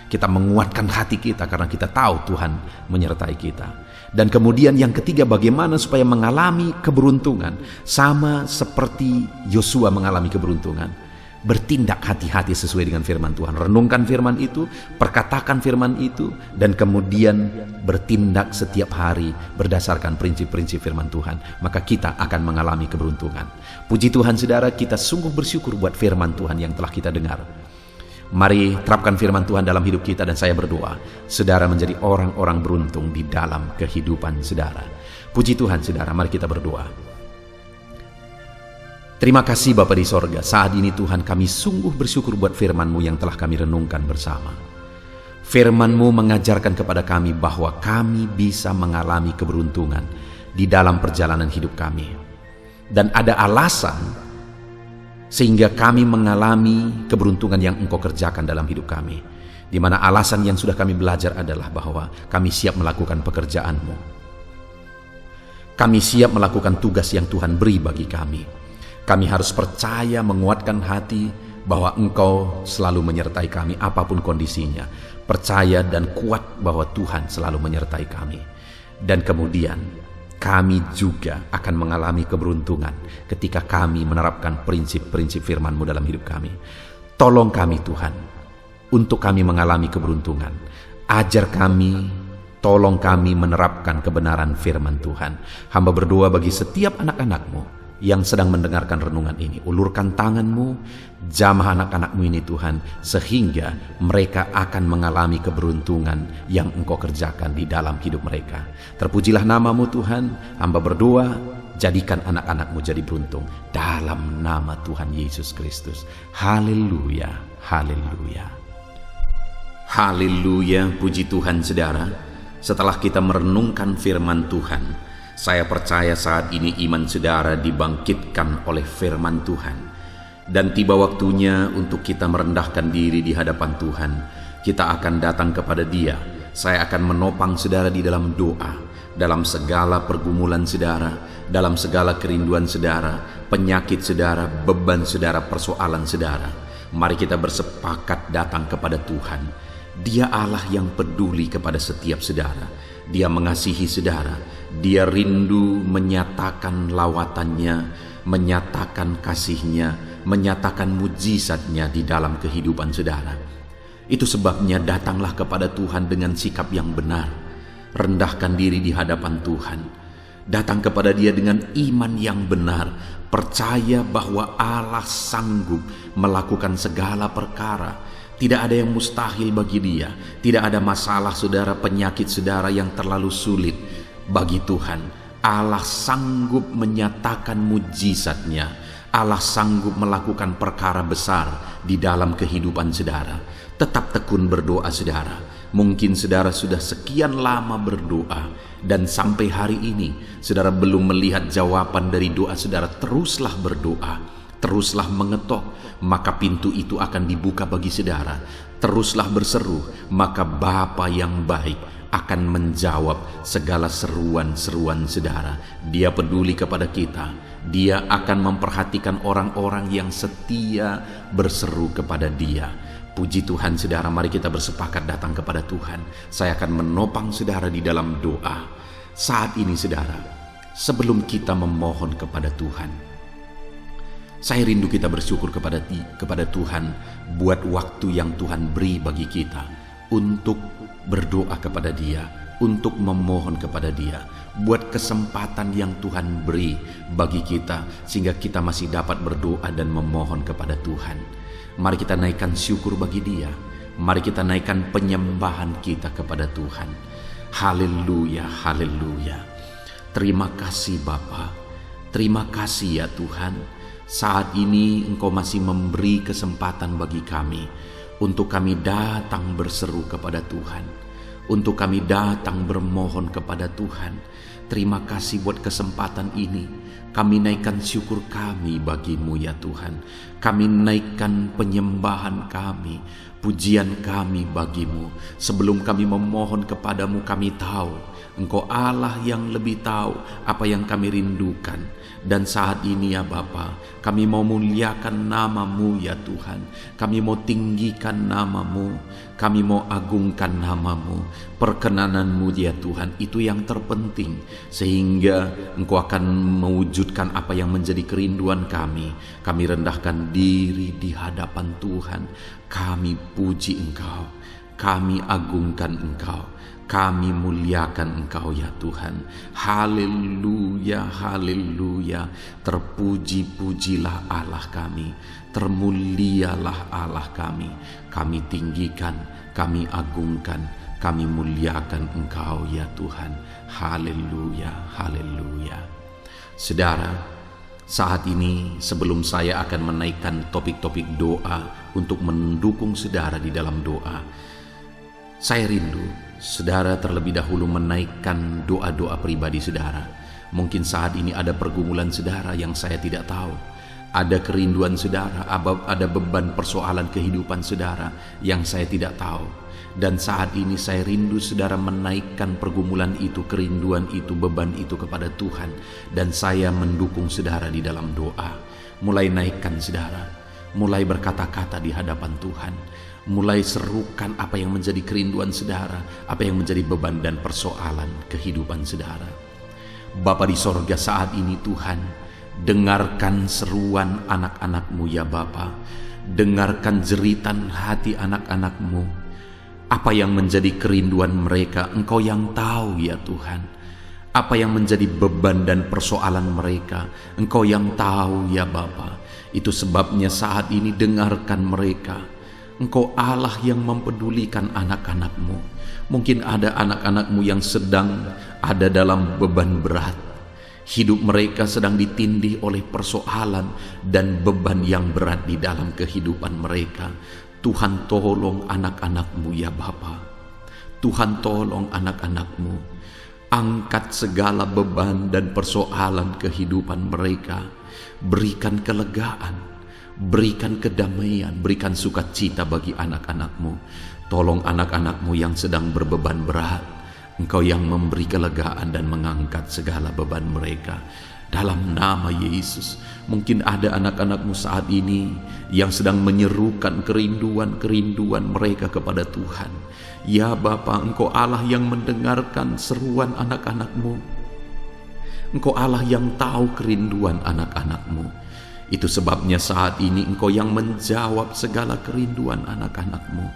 Kita menguatkan hati kita karena kita tahu Tuhan menyertai kita. Dan kemudian yang ketiga, bagaimana supaya mengalami keberuntungan? Sama seperti Yosua mengalami keberuntungan. Bertindak hati-hati sesuai dengan firman Tuhan. Renungkan firman itu, perkatakan firman itu, dan kemudian bertindak setiap hari berdasarkan prinsip-prinsip firman Tuhan. Maka kita akan mengalami keberuntungan. Puji Tuhan, saudara, kita sungguh bersyukur buat firman Tuhan yang telah kita dengar. Mari terapkan firman Tuhan dalam hidup kita, dan saya berdoa saudara menjadi orang-orang beruntung di dalam kehidupan saudara. Puji Tuhan, saudara, mari kita berdoa. Terima kasih Bapa di sorga, saat ini Tuhan kami sungguh bersyukur buat firman-Mu yang telah kami renungkan bersama. Firman-Mu mengajarkan kepada kami bahwa kami bisa mengalami keberuntungan di dalam perjalanan hidup kami. Dan ada alasan sehingga kami mengalami keberuntungan yang Engkau kerjakan dalam hidup kami. Di mana alasan yang sudah kami belajar adalah bahwa kami siap melakukan pekerjaan-Mu. Kami siap melakukan tugas yang Tuhan beri bagi kami. Kami harus percaya, menguatkan hati bahwa Engkau selalu menyertai kami apapun kondisinya. Percaya dan kuat bahwa Tuhan selalu menyertai kami. Dan kemudian kami juga akan mengalami keberuntungan ketika kami menerapkan prinsip-prinsip firman-Mu dalam hidup kami. Tolong kami Tuhan untuk kami mengalami keberuntungan. Ajar kami, tolong kami menerapkan kebenaran firman Tuhan. Hamba berdoa bagi setiap anak-anak-Mu yang sedang mendengarkan renungan ini. Ulurkan tangan-Mu, jamah anak-anak-Mu ini Tuhan, sehingga mereka akan mengalami keberuntungan yang Engkau kerjakan di dalam hidup mereka. Terpujilah nama-Mu Tuhan. Hamba berdoa, jadikan anak-anak-Mu jadi beruntung dalam nama Tuhan Yesus Kristus. Haleluya, haleluya, haleluya. Puji Tuhan, saudara. Setelah kita merenungkan firman Tuhan, Saya percaya saat ini iman saudara dibangkitkan oleh firman Tuhan. Dan tiba waktunya untuk kita merendahkan diri di hadapan Tuhan. Kita akan datang kepada Dia. Saya akan menopang saudara di dalam doa, dalam segala pergumulan saudara, dalam segala kerinduan saudara, penyakit saudara, beban saudara, persoalan saudara. Mari kita bersepakat datang kepada Tuhan. Dia Allah yang peduli kepada setiap saudara. Dia mengasihi saudara. Dia rindu menyatakan lawatannya, menyatakan kasihnya, menyatakan mujizatnya di dalam kehidupan saudara. Itu sebabnya datanglah kepada Tuhan dengan sikap yang benar. Rendahkan diri di hadapan Tuhan. Datang kepada Dia dengan iman yang benar. Percaya bahwa Allah sanggup melakukan segala perkara. Tidak ada yang mustahil bagi Dia. Tidak ada masalah saudara, penyakit saudara yang terlalu sulit bagi Tuhan. Allah sanggup menyatakan mujizatnya. Allah sanggup melakukan perkara besar di dalam kehidupan saudara. Tetap tekun berdoa saudara. Mungkin saudara sudah sekian lama berdoa dan sampai hari ini saudara belum melihat jawaban dari doa saudara. Teruslah berdoa, teruslah mengetok, maka pintu itu akan dibuka bagi saudara. Teruslah berseru, maka Bapa yang baik akan menjawab segala seruan-seruan saudara. Dia peduli kepada kita. Dia akan memperhatikan orang-orang yang setia berseru kepada Dia. Puji Tuhan saudara, mari kita bersepakat datang kepada Tuhan. Saya akan menopang saudara di dalam doa. Saat ini saudara, sebelum kita memohon kepada Tuhan, saya rindu kita bersyukur kepada Tuhan buat waktu yang Tuhan beri bagi kita untuk berdoa kepada Dia, untuk memohon kepada Dia, buat kesempatan yang Tuhan beri bagi kita sehingga kita masih dapat berdoa dan memohon kepada Tuhan. Mari kita naikkan syukur bagi Dia. Mari kita naikkan penyembahan kita kepada Tuhan. Haleluya, haleluya. Terima kasih Bapa. Terima kasih ya Tuhan. Saat ini Engkau masih memberi kesempatan bagi kami untuk kami datang berseru kepada Tuhan, untuk kami datang bermohon kepada Tuhan. Terima kasih buat kesempatan ini. Kami naikkan syukur kami bagi-Mu ya Tuhan. Kami naikkan penyembahan kami, pujian kami bagi-Mu. Sebelum kami memohon kepadamu, kami tahu Engkau Allah yang lebih tahu apa yang kami rindukan. Dan saat ini ya Bapa, kami mau muliakan nama-Mu ya Tuhan. Kami mau tinggikan nama-Mu, kami mau agungkan nama-Mu. Perkenanan-Mu ya Tuhan, itu yang terpenting. Sehingga Engkau akan mewujudkan apa yang menjadi kerinduan kami. Kami rendahkan diri di hadapan Tuhan. Kami puji Engkau, kami agungkan Engkau, kami muliakan Engkau ya Tuhan. Haleluya, haleluya. Terpuji-pujilah Allah kami, termulialah Allah kami. Kami tinggikan, kami agungkan, kami muliakan Engkau ya Tuhan. Haleluya, haleluya. Saudara, saat ini sebelum saya akan menaikkan topik-topik doa untuk mendukung saudara di dalam doa, saya rindu saudara terlebih dahulu menaikkan doa-doa pribadi saudara. Mungkin saat ini ada pergumulan saudara yang saya tidak tahu. Ada kerinduan saudara, ada beban persoalan kehidupan saudara yang saya tidak tahu. Dan saat ini saya rindu saudara menaikkan pergumulan itu, kerinduan itu, beban itu kepada Tuhan. Dan saya mendukung saudara di dalam doa. Mulai naikkan saudara, mulai berkata-kata di hadapan Tuhan. Mulai serukan apa yang menjadi kerinduan saudara, apa yang menjadi beban dan persoalan kehidupan saudara. Bapa di sorga, saat ini Tuhan, dengarkan seruan anak-anak-Mu ya Bapa. Dengarkan jeritan hati anak-anak-Mu. Apa yang menjadi kerinduan mereka, Engkau yang tahu ya Tuhan. Apa yang menjadi beban dan persoalan mereka, Engkau yang tahu ya Bapa. Itu sebabnya saat ini dengarkan mereka. Engkau Allah yang mempedulikan anak-anak-Mu. Mungkin ada anak-anak-Mu yang sedang ada dalam beban berat. Hidup mereka sedang ditindih oleh persoalan dan beban yang berat di dalam kehidupan mereka. Tuhan tolong anak-anak-Mu ya Bapa. Tuhan tolong anak-anak-Mu. Angkat segala beban dan persoalan kehidupan mereka. Berikan kelegaan, berikan kedamaian, berikan sukacita bagi anak-anak-Mu. Tolong anak-anak-Mu yang sedang berbeban berat. Engkau yang memberi kelegaan dan mengangkat segala beban mereka. Dalam nama Yesus, mungkin ada anak-anak-Mu saat ini yang sedang menyerukan kerinduan-kerinduan mereka kepada Tuhan. Ya Bapa, Engkau Allah yang mendengarkan seruan anak-anak-Mu. Engkau Allah yang tahu kerinduan anak-anak-Mu. Itu sebabnya saat ini Engkau yang menjawab segala kerinduan anak-anak-Mu.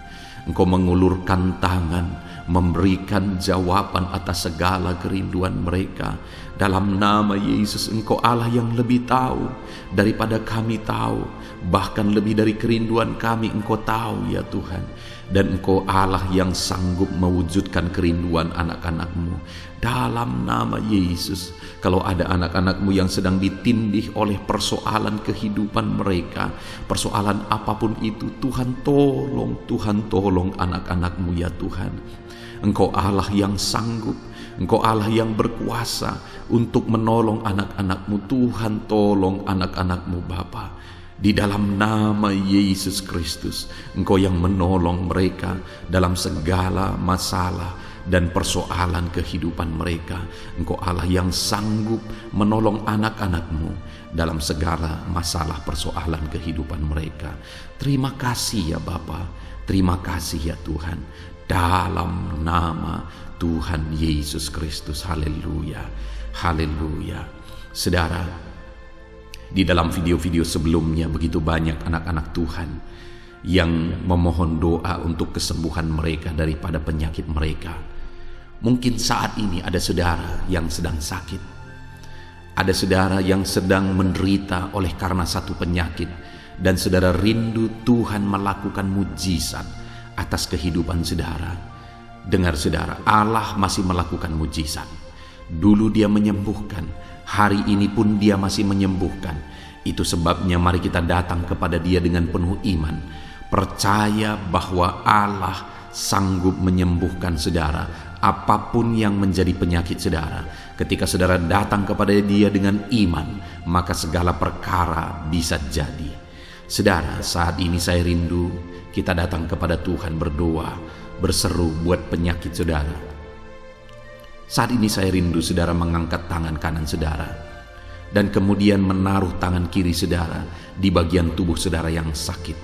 Engkau mengulurkan tangan, memberikan jawaban atas segala kerinduan mereka. Dalam nama Yesus, Engkau Allah yang lebih tahu daripada kami tahu. Bahkan lebih dari kerinduan kami Engkau tahu ya Tuhan. Dan Engkau Allah yang sanggup mewujudkan kerinduan anak-anak-Mu. Dalam nama Yesus, kalau ada anak-anak-Mu yang sedang ditindih oleh persoalan kehidupan mereka, persoalan apapun itu, Tuhan tolong anak-anak-Mu ya Tuhan. Engkau Allah yang sanggup, Engkau Allah yang berkuasa untuk menolong anak-anak-Mu. Tuhan tolong anak-anak-Mu Bapa. Di dalam nama Yesus Kristus, Engkau yang menolong mereka dalam segala masalah dan persoalan kehidupan mereka. Engkau Allah yang sanggup menolong anak-anak-Mu dalam segala masalah persoalan kehidupan mereka. Terima kasih ya Bapa, terima kasih ya Tuhan. Dalam nama Tuhan Yesus Kristus, haleluya, haleluya. Saudara, di dalam video-video sebelumnya begitu banyak anak-anak Tuhan yang memohon doa untuk kesembuhan mereka daripada penyakit mereka. Mungkin saat ini ada saudara yang sedang sakit. Ada saudara yang sedang menderita oleh karena satu penyakit. Dan saudara rindu Tuhan melakukan mujizat atas kehidupan saudara. Dengar saudara, Allah masih melakukan mujizat. Dulu Dia menyembuhkan, hari ini pun Dia masih menyembuhkan. Itu sebabnya mari kita datang kepada Dia dengan penuh iman, percaya bahwa Allah sanggup menyembuhkan saudara apapun yang menjadi penyakit saudara. Ketika saudara datang kepada Dia dengan iman, maka segala perkara bisa jadi. Saudara, saat ini saya rindu kita datang kepada Tuhan berdoa, berseru buat penyakit saudara. Saat ini saya rindu saudara mengangkat tangan kanan saudara dan kemudian menaruh tangan kiri saudara di bagian tubuh saudara yang sakit.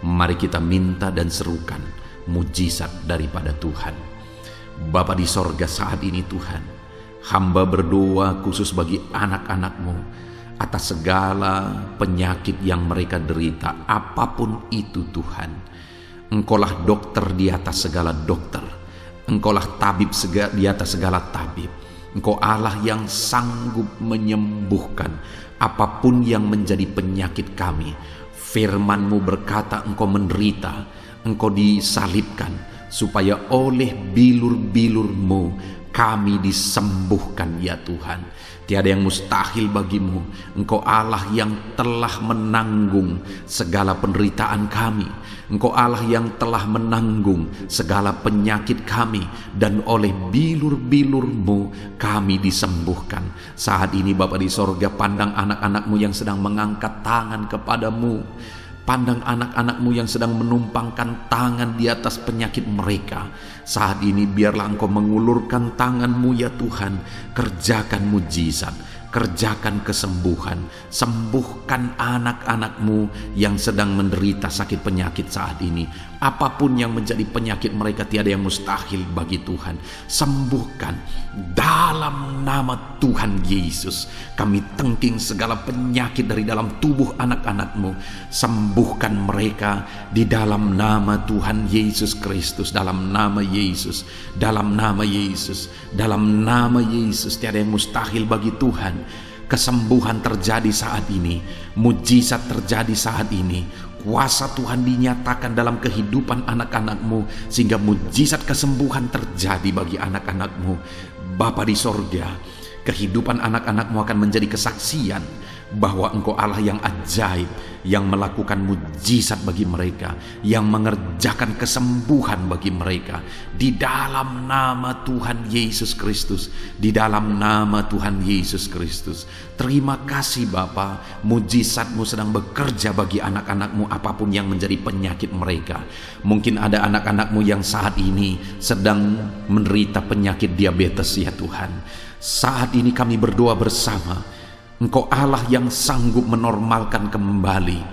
Mari kita minta dan serukan mujizat daripada Tuhan. Bapa di sorga, saat ini Tuhan, hamba berdoa khusus bagi anak-anak-Mu atas segala penyakit yang mereka derita, apapun itu Tuhan. Engkaulah dokter di atas segala dokter. Engkaulah tabib di atas segala tabib. Engkau Allah yang sanggup menyembuhkan apapun yang menjadi penyakit kami. Firman-Mu berkata Engkau menderita, Engkau disalibkan, supaya oleh bilur-bilur-Mu kami disembuhkan ya Tuhan. Tiada yang mustahil bagimu. Engkau Allah yang telah menanggung segala penderitaan kami. Engkau Allah yang telah menanggung segala penyakit kami. Dan oleh bilur-bilur-Mu kami disembuhkan. Saat ini Bapa di sorga, pandang anak-anak-Mu yang sedang mengangkat tangan kepadamu. Pandang anak-anak-Mu yang sedang menumpangkan tangan di atas penyakit mereka. Saat ini biarlah Engkau mengulurkan tangan-Mu ya Tuhan. Kerjakan mujizat, kerjakan kesembuhan. Sembuhkan anak-anak-Mu yang sedang menderita sakit penyakit saat ini. Apapun yang menjadi penyakit mereka, tiada yang mustahil bagi Tuhan. Sembuhkan dalam nama Tuhan Yesus. Kami tengking segala penyakit dari dalam tubuh anak-anak-Mu. Sembuhkan mereka di dalam nama Tuhan Yesus Kristus. Dalam nama Yesus, dalam nama Yesus, dalam nama Yesus. Tiada yang mustahil bagi Tuhan. Kesembuhan terjadi saat ini, mujizat terjadi saat ini. Kuasa Tuhan dinyatakan dalam kehidupan anak-anak-Mu, sehingga mujizat kesembuhan terjadi bagi anak-anak-Mu. Bapa di sorga, kehidupan anak-anak-Mu akan menjadi kesaksian bahwa Engkau Allah yang ajaib, yang melakukan mujizat bagi mereka, yang mengerjakan kesembuhan bagi mereka. Di dalam nama Tuhan Yesus Kristus, di dalam nama Tuhan Yesus Kristus. Terima kasih Bapa, mujizat-Mu sedang bekerja bagi anak-anak-Mu apapun yang menjadi penyakit mereka. Mungkin ada anak-anak-Mu yang saat ini sedang menderita penyakit diabetes ya Tuhan. Saat ini kami berdoa bersama, Engkau Allah yang sanggup menormalkan kembali.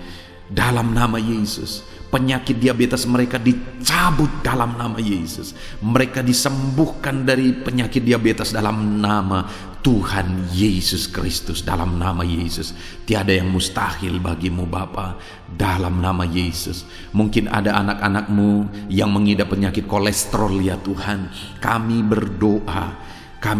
Dalam nama Yesus, penyakit diabetes mereka dicabut dalam nama Yesus. Mereka disembuhkan dari penyakit diabetes dalam nama Tuhan Yesus Kristus. Dalam nama Yesus, tiada yang mustahil bagimu Bapa. Dalam nama Yesus, mungkin ada anak-anak-Mu yang mengidap penyakit kolesterol ya Tuhan. Kami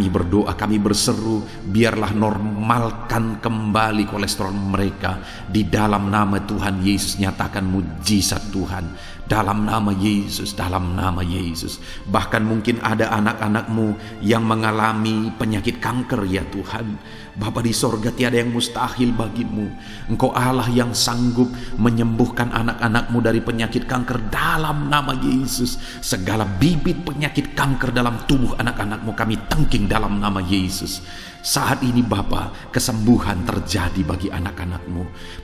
berdoa, kami berseru, biarlah normalkan kembali kolesterol mereka. Di dalam nama Tuhan Yesus, nyatakan mujizat Tuhan. Dalam nama Yesus, dalam nama Yesus. Bahkan mungkin ada anak-anak-Mu yang mengalami penyakit kanker ya Tuhan. Bapa di sorga, tiada yang mustahil bagimu. Engkau Allah yang sanggup menyembuhkan anak-anak-Mu dari penyakit kanker. Dalam nama Yesus, segala bibit penyakit kanker dalam tubuh anak-anak-Mu kami tengking dalam nama Yesus. Saat ini Bapa, kesembuhan terjadi bagi anak-anak-Mu.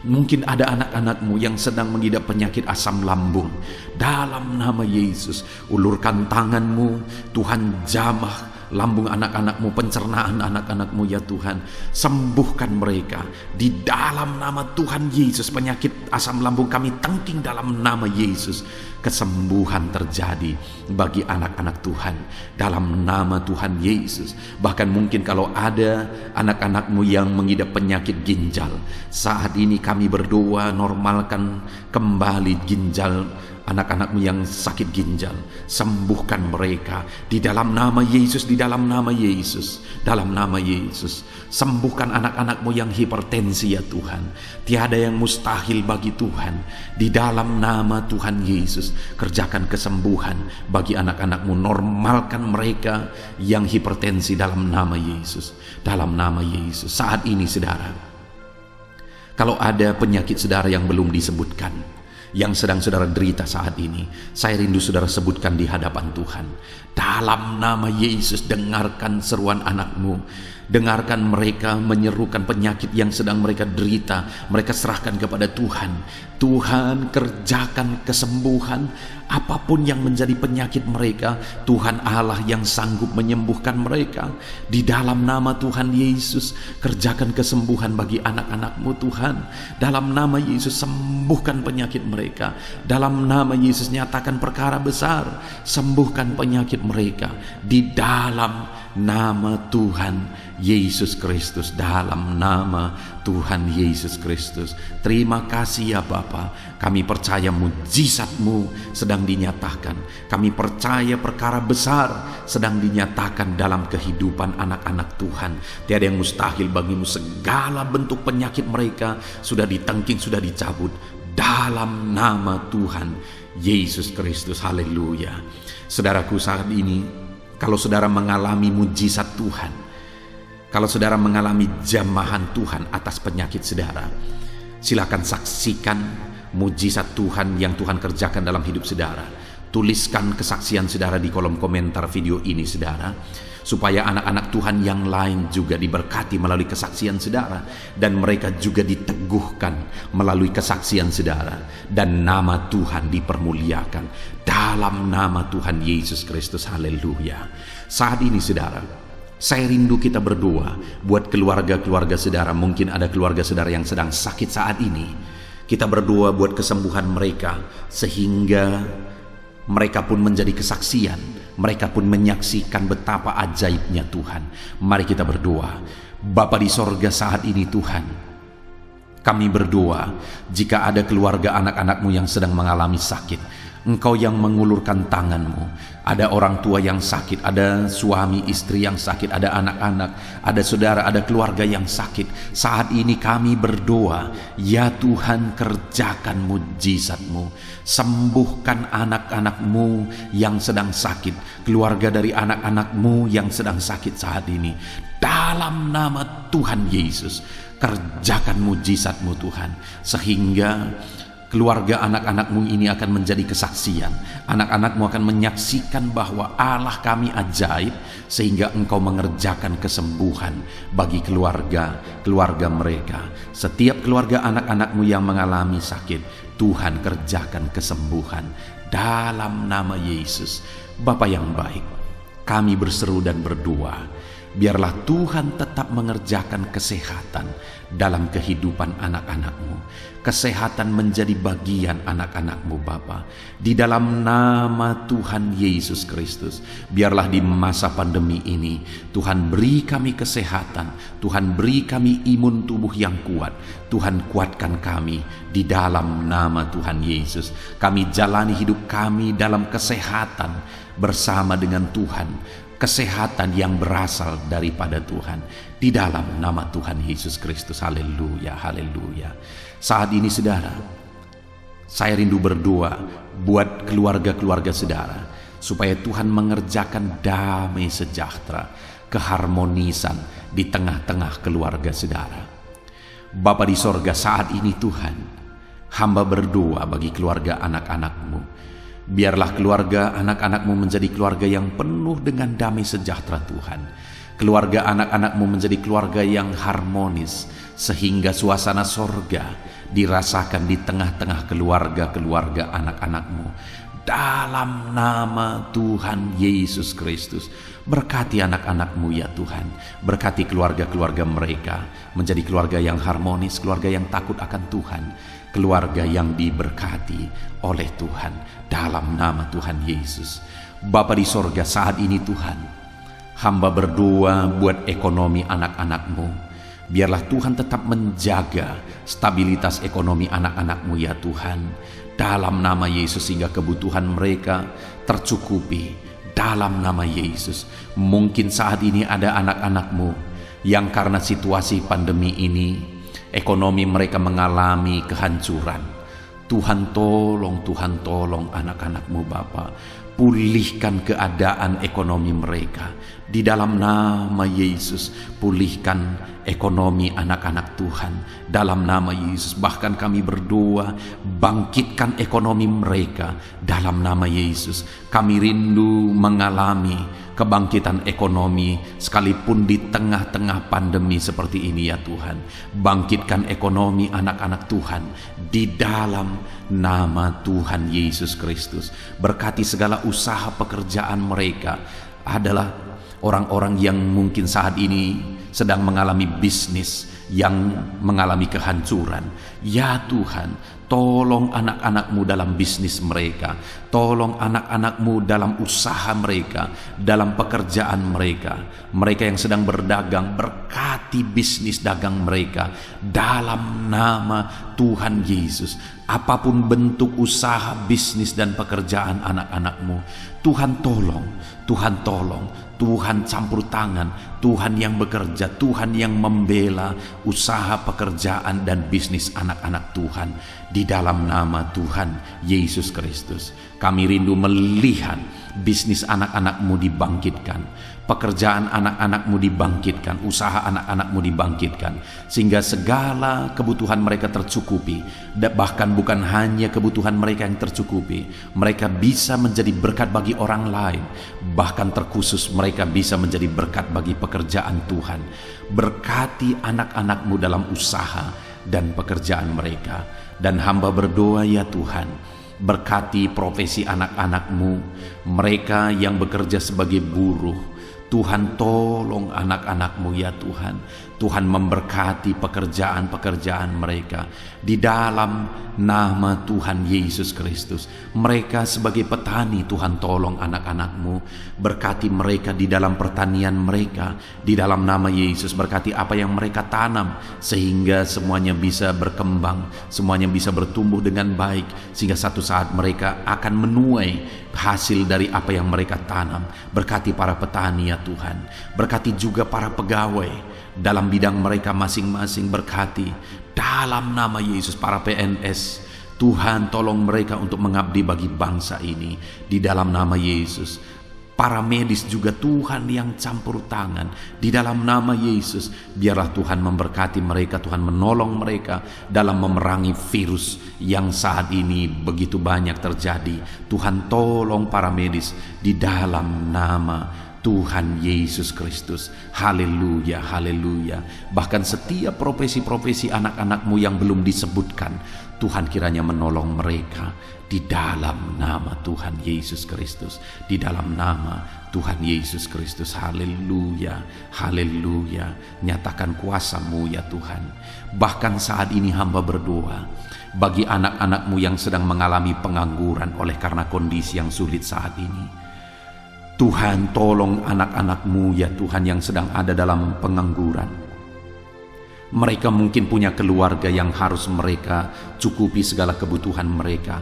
Mungkin ada anak-anak-Mu yang sedang mengidap penyakit asam lambung. Dalam nama Yesus, ulurkan tangan-Mu, Tuhan jamah lambung anak-anak-Mu, pencernaan anak-anak-Mu ya Tuhan. Sembuhkan mereka di dalam nama Tuhan Yesus. Penyakit asam lambung kami tengking dalam nama Yesus. Kesembuhan terjadi bagi anak-anak Tuhan dalam nama Tuhan Yesus. Bahkan mungkin kalau ada anak-anak-Mu yang mengidap penyakit ginjal, saat ini kami berdoa, normalkan kembali ginjal anak-anak-Mu yang sakit ginjal. Sembuhkan mereka di dalam nama Yesus, di dalam nama Yesus, dalam nama Yesus. Sembuhkan anak-anak-Mu yang hipertensi ya Tuhan. Tiada yang mustahil bagi Tuhan. Di dalam nama Tuhan Yesus, kerjakan kesembuhan bagi anak-anak-Mu. Normalkan mereka yang hipertensi dalam nama Yesus, dalam nama Yesus. Saat ini saudara, kalau ada penyakit saudara yang belum disebutkan, yang sedang saudara derita saat ini, saya rindu saudara sebutkan di hadapan Tuhan. Dalam nama Yesus, dengarkan seruan anak-Mu. Dengarkan mereka menyerukan penyakit yang sedang mereka derita. Mereka serahkan kepada Tuhan. Tuhan, kerjakan kesembuhan apapun yang menjadi penyakit mereka. Tuhan Allah yang sanggup menyembuhkan mereka. Di dalam nama Tuhan Yesus, kerjakan kesembuhan bagi anak-anak-Mu Tuhan. Dalam nama Yesus, sembuhkan penyakit mereka. Dalam nama Yesus, nyatakan perkara besar, sembuhkan penyakit mereka. Di dalam nama Tuhan Yesus Kristus, dalam nama Tuhan Yesus Kristus. Terima kasih ya Bapa. Kami percaya mujizat-Mu sedang dinyatakan. Kami percaya perkara besar sedang dinyatakan dalam kehidupan anak-anak Tuhan. Tiada yang mustahil bagimu. Segala bentuk penyakit mereka sudah ditengking, sudah dicabut dalam nama Tuhan Yesus Kristus. Haleluya. Saudaraku, saat ini kalau saudara mengalami mujizat Tuhan, kalau saudara mengalami jamahan Tuhan atas penyakit saudara, silakan saksikan mujizat Tuhan yang Tuhan kerjakan dalam hidup saudara. Tuliskan kesaksian saudara di kolom komentar video ini saudara, supaya anak-anak Tuhan yang lain juga diberkati melalui kesaksian saudara, dan mereka juga diteguhkan melalui kesaksian saudara, dan nama Tuhan dipermuliakan dalam nama Tuhan Yesus Kristus. Haleluya. Saat ini saudara, saya rindu kita berdoa buat keluarga-keluarga saudara. Mungkin ada keluarga saudara yang sedang sakit saat ini. Kita berdoa buat kesembuhan mereka, sehingga mereka pun menjadi kesaksian. Mereka pun menyaksikan betapa ajaibnya Tuhan. Mari kita berdoa. Bapa di sorga, saat ini Tuhan, kami berdoa jika ada keluarga anak-anak-Mu yang sedang mengalami sakit, Engkau yang mengulurkan tangan-Mu. Ada orang tua yang sakit, ada suami istri yang sakit, ada anak-anak, ada saudara, ada keluarga yang sakit. Saat ini kami berdoa, ya Tuhan, kerjakan mujizat-Mu. Sembuhkan anak-anak-Mu yang sedang sakit, keluarga dari anak-anak-Mu yang sedang sakit saat ini. Dalam nama Tuhan Yesus, kerjakan mujizat-Mu Tuhan, sehingga keluarga anak-anak-Mu ini akan menjadi kesaksian. Anak-anak-Mu akan menyaksikan bahwa Allah kami ajaib, sehingga Engkau mengerjakan kesembuhan bagi keluarga mereka. Setiap keluarga anak-anak-Mu yang mengalami sakit, Tuhan kerjakan kesembuhan dalam nama Yesus. Bapa yang baik, kami berseru dan berdoa, biarlah Tuhan tetap mengerjakan kesehatan dalam kehidupan anak-anak-Mu. Kesehatan menjadi bagian anak-anak-Mu Bapa. Di dalam nama Tuhan Yesus Kristus, biarlah di masa pandemi ini Tuhan beri kami kesehatan, Tuhan beri kami imun tubuh yang kuat. Tuhan kuatkan kami di dalam nama Tuhan Yesus. Kami jalani hidup kami dalam kesehatan bersama dengan Tuhan, kesehatan yang berasal daripada Tuhan, di dalam nama Tuhan Yesus Kristus. Haleluya, haleluya. Saat ini saudara, saya rindu berdoa buat keluarga-keluarga saudara, supaya Tuhan mengerjakan damai sejahtera, keharmonisan di tengah-tengah keluarga saudara. Bapa di sorga, saat ini Tuhan, hamba berdoa bagi keluarga anak-anak-Mu. Biarlah keluarga anak-anak-Mu menjadi keluarga yang penuh dengan damai sejahtera Tuhan. Keluarga anak-anak-Mu menjadi keluarga yang harmonis, sehingga suasana sorga dirasakan di tengah-tengah keluarga-keluarga anak-anak-Mu. Dalam nama Tuhan Yesus Kristus, berkati anak-anak-Mu ya Tuhan. Berkati keluarga-keluarga mereka menjadi keluarga yang harmonis, keluarga yang takut akan Tuhan, keluarga yang diberkati oleh Tuhan, dalam nama Tuhan Yesus. Bapa di sorga, saat ini Tuhan, hamba berdoa buat ekonomi anak-anak-Mu. Biarlah Tuhan tetap menjaga stabilitas ekonomi anak-anak-Mu ya Tuhan, dalam nama Yesus, sehingga kebutuhan mereka tercukupi dalam nama Yesus. Mungkin saat ini ada anak-anak-Mu yang karena situasi pandemi ini ekonomi mereka mengalami kehancuran. Tuhan tolong anak-anak-Mu Bapa. Pulihkan keadaan ekonomi mereka di dalam nama Yesus. Pulihkan ekonomi anak-anak Tuhan dalam nama Yesus. Bahkan kami berdoa, bangkitkan ekonomi mereka dalam nama Yesus. Kami rindu mengalami kebangkitan ekonomi sekalipun di tengah-tengah pandemi seperti ini ya Tuhan. Bangkitkan ekonomi anak-anak Tuhan di dalam nama Tuhan Yesus Kristus. Berkati segala usaha pekerjaan mereka. Adalah orang-orang yang mungkin saat ini sedang mengalami bisnis yang mengalami kehancuran. Ya Tuhan, tolong anak-anak-Mu dalam bisnis mereka. Tolong anak-anak-Mu dalam usaha mereka, dalam pekerjaan mereka. Mereka yang sedang berdagang, berkati bisnis dagang mereka dalam nama Tuhan Yesus. Apapun bentuk usaha, bisnis dan pekerjaan anak-anak-Mu, Tuhan tolong, Tuhan tolong, Tuhan campur tangan, Tuhan yang bekerja, Tuhan yang membela usaha, pekerjaan dan bisnis anak-anak Tuhan di dalam nama Tuhan Yesus Kristus. Kami rindu melihat bisnis anak-anak-Mu dibangkitkan, pekerjaan anak-anak-Mu dibangkitkan, usaha anak-anak-Mu dibangkitkan, sehingga segala kebutuhan mereka tercukupi. Bahkan bukan hanya kebutuhan mereka yang tercukupi, mereka bisa menjadi berkat bagi orang lain. Bahkan terkhusus mereka bisa menjadi berkat bagi pekerjaan Tuhan. Berkati anak-anak-Mu dalam usaha dan pekerjaan mereka. Dan hamba berdoa ya Tuhan, berkati profesi anak-anak-Mu, mereka yang bekerja sebagai buruh. Tuhan tolong anak-anak-Mu ya Tuhan. Tuhan memberkati pekerjaan-pekerjaan mereka di dalam nama Tuhan Yesus Kristus. Mereka sebagai petani, Tuhan tolong anak-anak-Mu. Berkati mereka di dalam pertanian mereka di dalam nama Yesus. Berkati apa yang mereka tanam sehingga semuanya bisa berkembang, semuanya bisa bertumbuh dengan baik, sehingga satu saat mereka akan menuai hasil dari apa yang mereka tanam. Berkati para petani ya Tuhan. Berkati juga para pegawai dalam bidang mereka masing-masing. Berkati dalam nama Yesus para PNS. Tuhan tolong mereka untuk mengabdi bagi bangsa ini di dalam nama Yesus. para medis juga Tuhan yang campur tangan. Di dalam nama Yesus, biarlah Tuhan memberkati mereka, Tuhan menolong mereka dalam memerangi virus yang saat ini begitu banyak terjadi. Tuhan tolong para medis di dalam nama Tuhan Yesus Kristus. Haleluya, haleluya. Bahkan setiap profesi-profesi anak-anakmu yang belum disebutkan, Tuhan kiranya menolong mereka di dalam nama Tuhan Yesus Kristus. Di dalam nama Tuhan Yesus Kristus. Haleluya, haleluya. Nyatakan kuasa-Mu ya Tuhan. Bahkan saat ini hamba berdoa bagi anak-anak-Mu yang sedang mengalami pengangguran oleh karena kondisi yang sulit saat ini. Tuhan, tolong anak-anak-Mu ya Tuhan yang sedang ada dalam pengangguran. Mereka mungkin punya keluarga yang harus mereka cukupi segala kebutuhan mereka.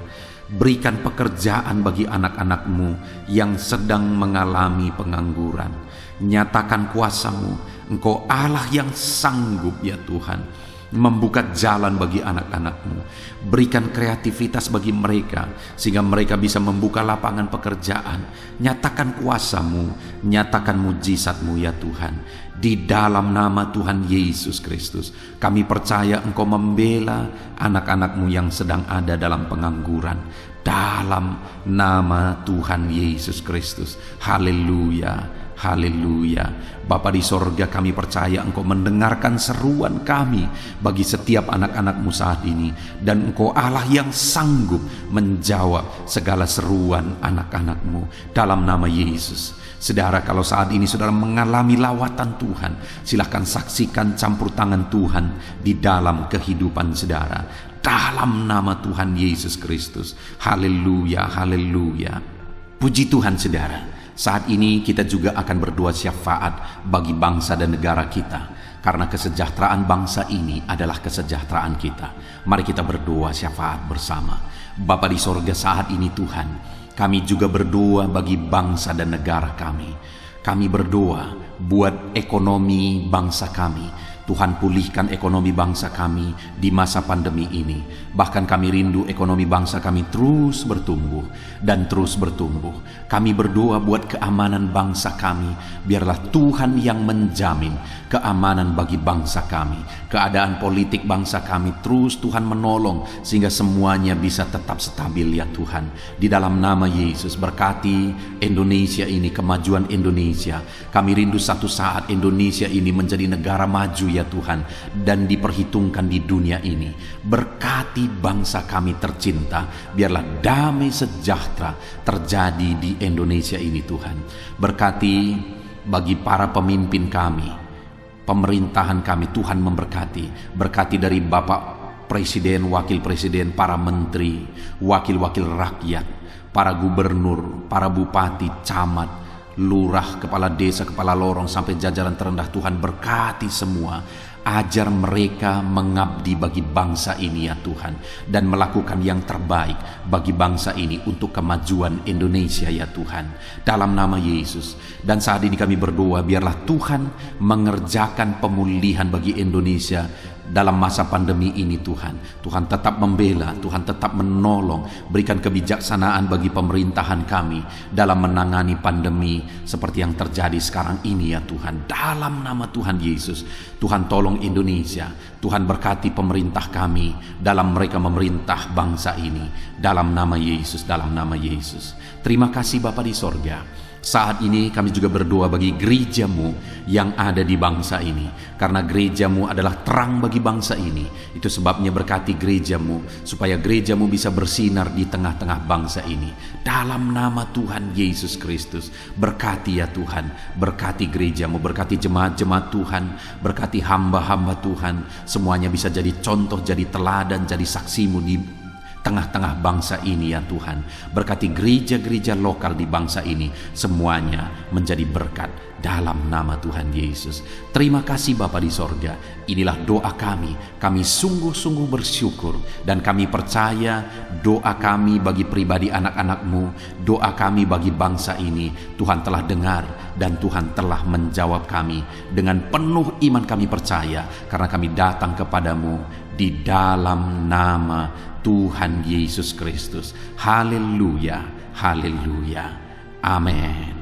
Berikan pekerjaan bagi anak-anak-Mu yang sedang mengalami pengangguran. Nyatakan kuasa-Mu. Engkau Allah yang sanggup ya Tuhan membuka jalan bagi anak-anak-Mu. Berikan kreativitas bagi mereka sehingga mereka bisa membuka lapangan pekerjaan. Nyatakan kuasa-Mu, nyatakan mujizat-Mu ya Tuhan. Di dalam nama Tuhan Yesus Kristus, kami percaya Engkau membela anak-anak-Mu yang sedang ada dalam pengangguran. Dalam nama Tuhan Yesus Kristus. Haleluya. Haleluya. Bapa di sorga, kami percaya Engkau mendengarkan seruan kami bagi setiap anak-anak-Mu saat ini. Dan Engkau Allah yang sanggup menjawab segala seruan anak-anak-Mu dalam nama Yesus. Saudara, kalau saat ini saudara mengalami lawatan Tuhan, silahkan saksikan campur tangan Tuhan di dalam kehidupan saudara. Dalam nama Tuhan Yesus Kristus. Haleluya, haleluya. Puji Tuhan saudara. Saat ini kita juga akan berdoa syafaat bagi bangsa dan negara kita. Karena kesejahteraan bangsa ini adalah kesejahteraan kita. Mari kita berdoa syafaat bersama. Bapa di sorga, saat ini Tuhan, kami juga berdoa bagi bangsa dan negara kami. Kami berdoa buat ekonomi bangsa kami. Tuhan, pulihkan ekonomi bangsa kami di masa pandemi ini. Bahkan kami rindu ekonomi bangsa kami terus bertumbuh dan terus bertumbuh. Kami berdoa buat keamanan bangsa kami. Biarlah Tuhan yang menjamin keamanan bagi bangsa kami. Keadaan politik bangsa kami terus Tuhan menolong sehingga semuanya bisa tetap stabil ya Tuhan. Di dalam nama Yesus, berkati Indonesia ini, kemajuan Indonesia. Kami rindu satu saat Indonesia ini menjadi negara maju ya Tuhan, dan diperhitungkan di dunia ini. Berkati bangsa kami tercinta, biarlah damai sejahtera terjadi di Indonesia ini Tuhan. Berkati bagi para pemimpin kami, pemerintahan kami, Tuhan memberkati. Berkati dari Bapak Presiden, Wakil Presiden, para menteri, wakil-wakil rakyat, para gubernur, para bupati, camat, lurah, kepala desa, kepala lorong, sampai jajaran terendah. Tuhan berkati semua. Ajar mereka mengabdi bagi bangsa ini ya Tuhan, dan melakukan yang terbaik bagi bangsa ini untuk kemajuan Indonesia ya Tuhan, dalam nama Yesus. Dan saat ini kami berdoa, biarlah Tuhan mengerjakan pemulihan bagi Indonesia dalam masa pandemi ini Tuhan. Tuhan tetap membela, Tuhan tetap menolong. Berikan kebijaksanaan bagi pemerintahan kami dalam menangani pandemi seperti yang terjadi sekarang ini ya Tuhan. Dalam nama Tuhan Yesus, Tuhan tolong Indonesia. Tuhan berkati pemerintah kami dalam mereka memerintah bangsa ini. Dalam nama Yesus, dalam nama Yesus. Terima kasih Bapa di sorga. Saat ini kami juga berdoa bagi gereja-Mu yang ada di bangsa ini. Karena gereja-Mu adalah terang bagi bangsa ini. Itu sebabnya berkati gereja-Mu, supaya gereja-Mu bisa bersinar di tengah-tengah bangsa ini. Dalam nama Tuhan Yesus Kristus, berkati ya Tuhan. Berkati gereja-Mu, berkati jemaat-jemaat Tuhan, berkati hamba-hamba Tuhan. Semuanya bisa jadi contoh, jadi teladan, jadi saksi-Mu di tengah-tengah bangsa ini ya Tuhan. Berkati gereja-gereja lokal di bangsa ini, semuanya menjadi berkat dalam nama Tuhan Yesus. Terima kasih Bapa di sorga. Inilah doa kami. Kami sungguh-sungguh bersyukur, dan kami percaya doa kami bagi pribadi anak-anak-Mu, doa kami bagi bangsa ini, Tuhan telah dengar dan Tuhan telah menjawab kami. Dengan penuh iman kami percaya, karena kami datang kepadamu di dalam nama Tuhan Yesus Kristus. Haleluya, haleluya, amin.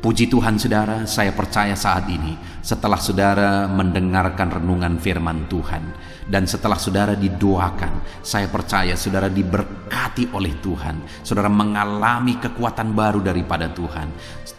Puji Tuhan saudara, saya percaya saat ini setelah saudara mendengarkan renungan firman Tuhan dan setelah saudara didoakan, saya percaya saudara diberkati oleh Tuhan. Saudara mengalami kekuatan baru daripada Tuhan.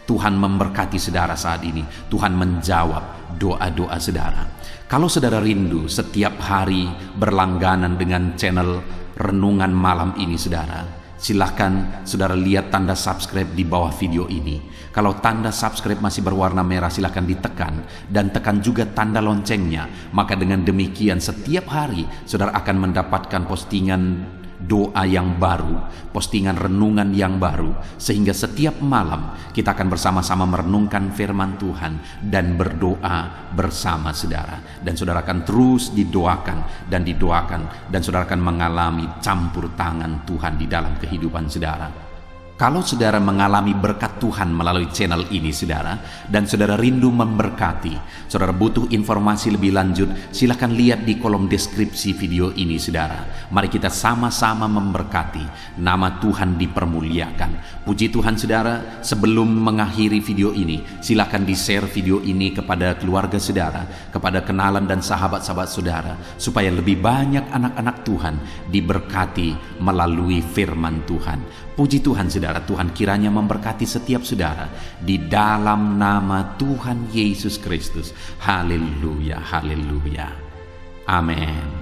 Tuhan memberkati saudara saat ini. Tuhan menjawab doa-doa saudara. Kalau saudara rindu setiap hari berlangganan dengan channel Renungan Malam ini saudara, silahkan saudara lihat tanda subscribe di bawah video ini. Kalau tanda subscribe masih berwarna merah, silahkan ditekan dan tekan juga tanda loncengnya. Maka dengan demikian setiap hari saudara akan mendapatkan postingan doa yang baru, postingan renungan yang baru, sehingga setiap malam kita akan bersama-sama merenungkan firman Tuhan dan berdoa bersama saudara. Dan saudara akan terus didoakan dan didoakan, dan saudara akan mengalami campur tangan Tuhan di dalam kehidupan saudara. Kalau saudara mengalami berkat Tuhan melalui channel ini saudara, dan saudara rindu memberkati, saudara butuh informasi lebih lanjut, silakan lihat di kolom deskripsi video ini saudara. Mari kita sama-sama memberkati, nama Tuhan dipermuliakan. Puji Tuhan saudara, sebelum mengakhiri video ini, silakan di-share video ini kepada keluarga saudara, kepada kenalan dan sahabat-sahabat saudara, supaya lebih banyak anak-anak Tuhan diberkati melalui firman Tuhan. Puji Tuhan saudara, Tuhan kiranya memberkati setiap saudara di dalam nama Tuhan Yesus Kristus. Haleluya, haleluya. Amin.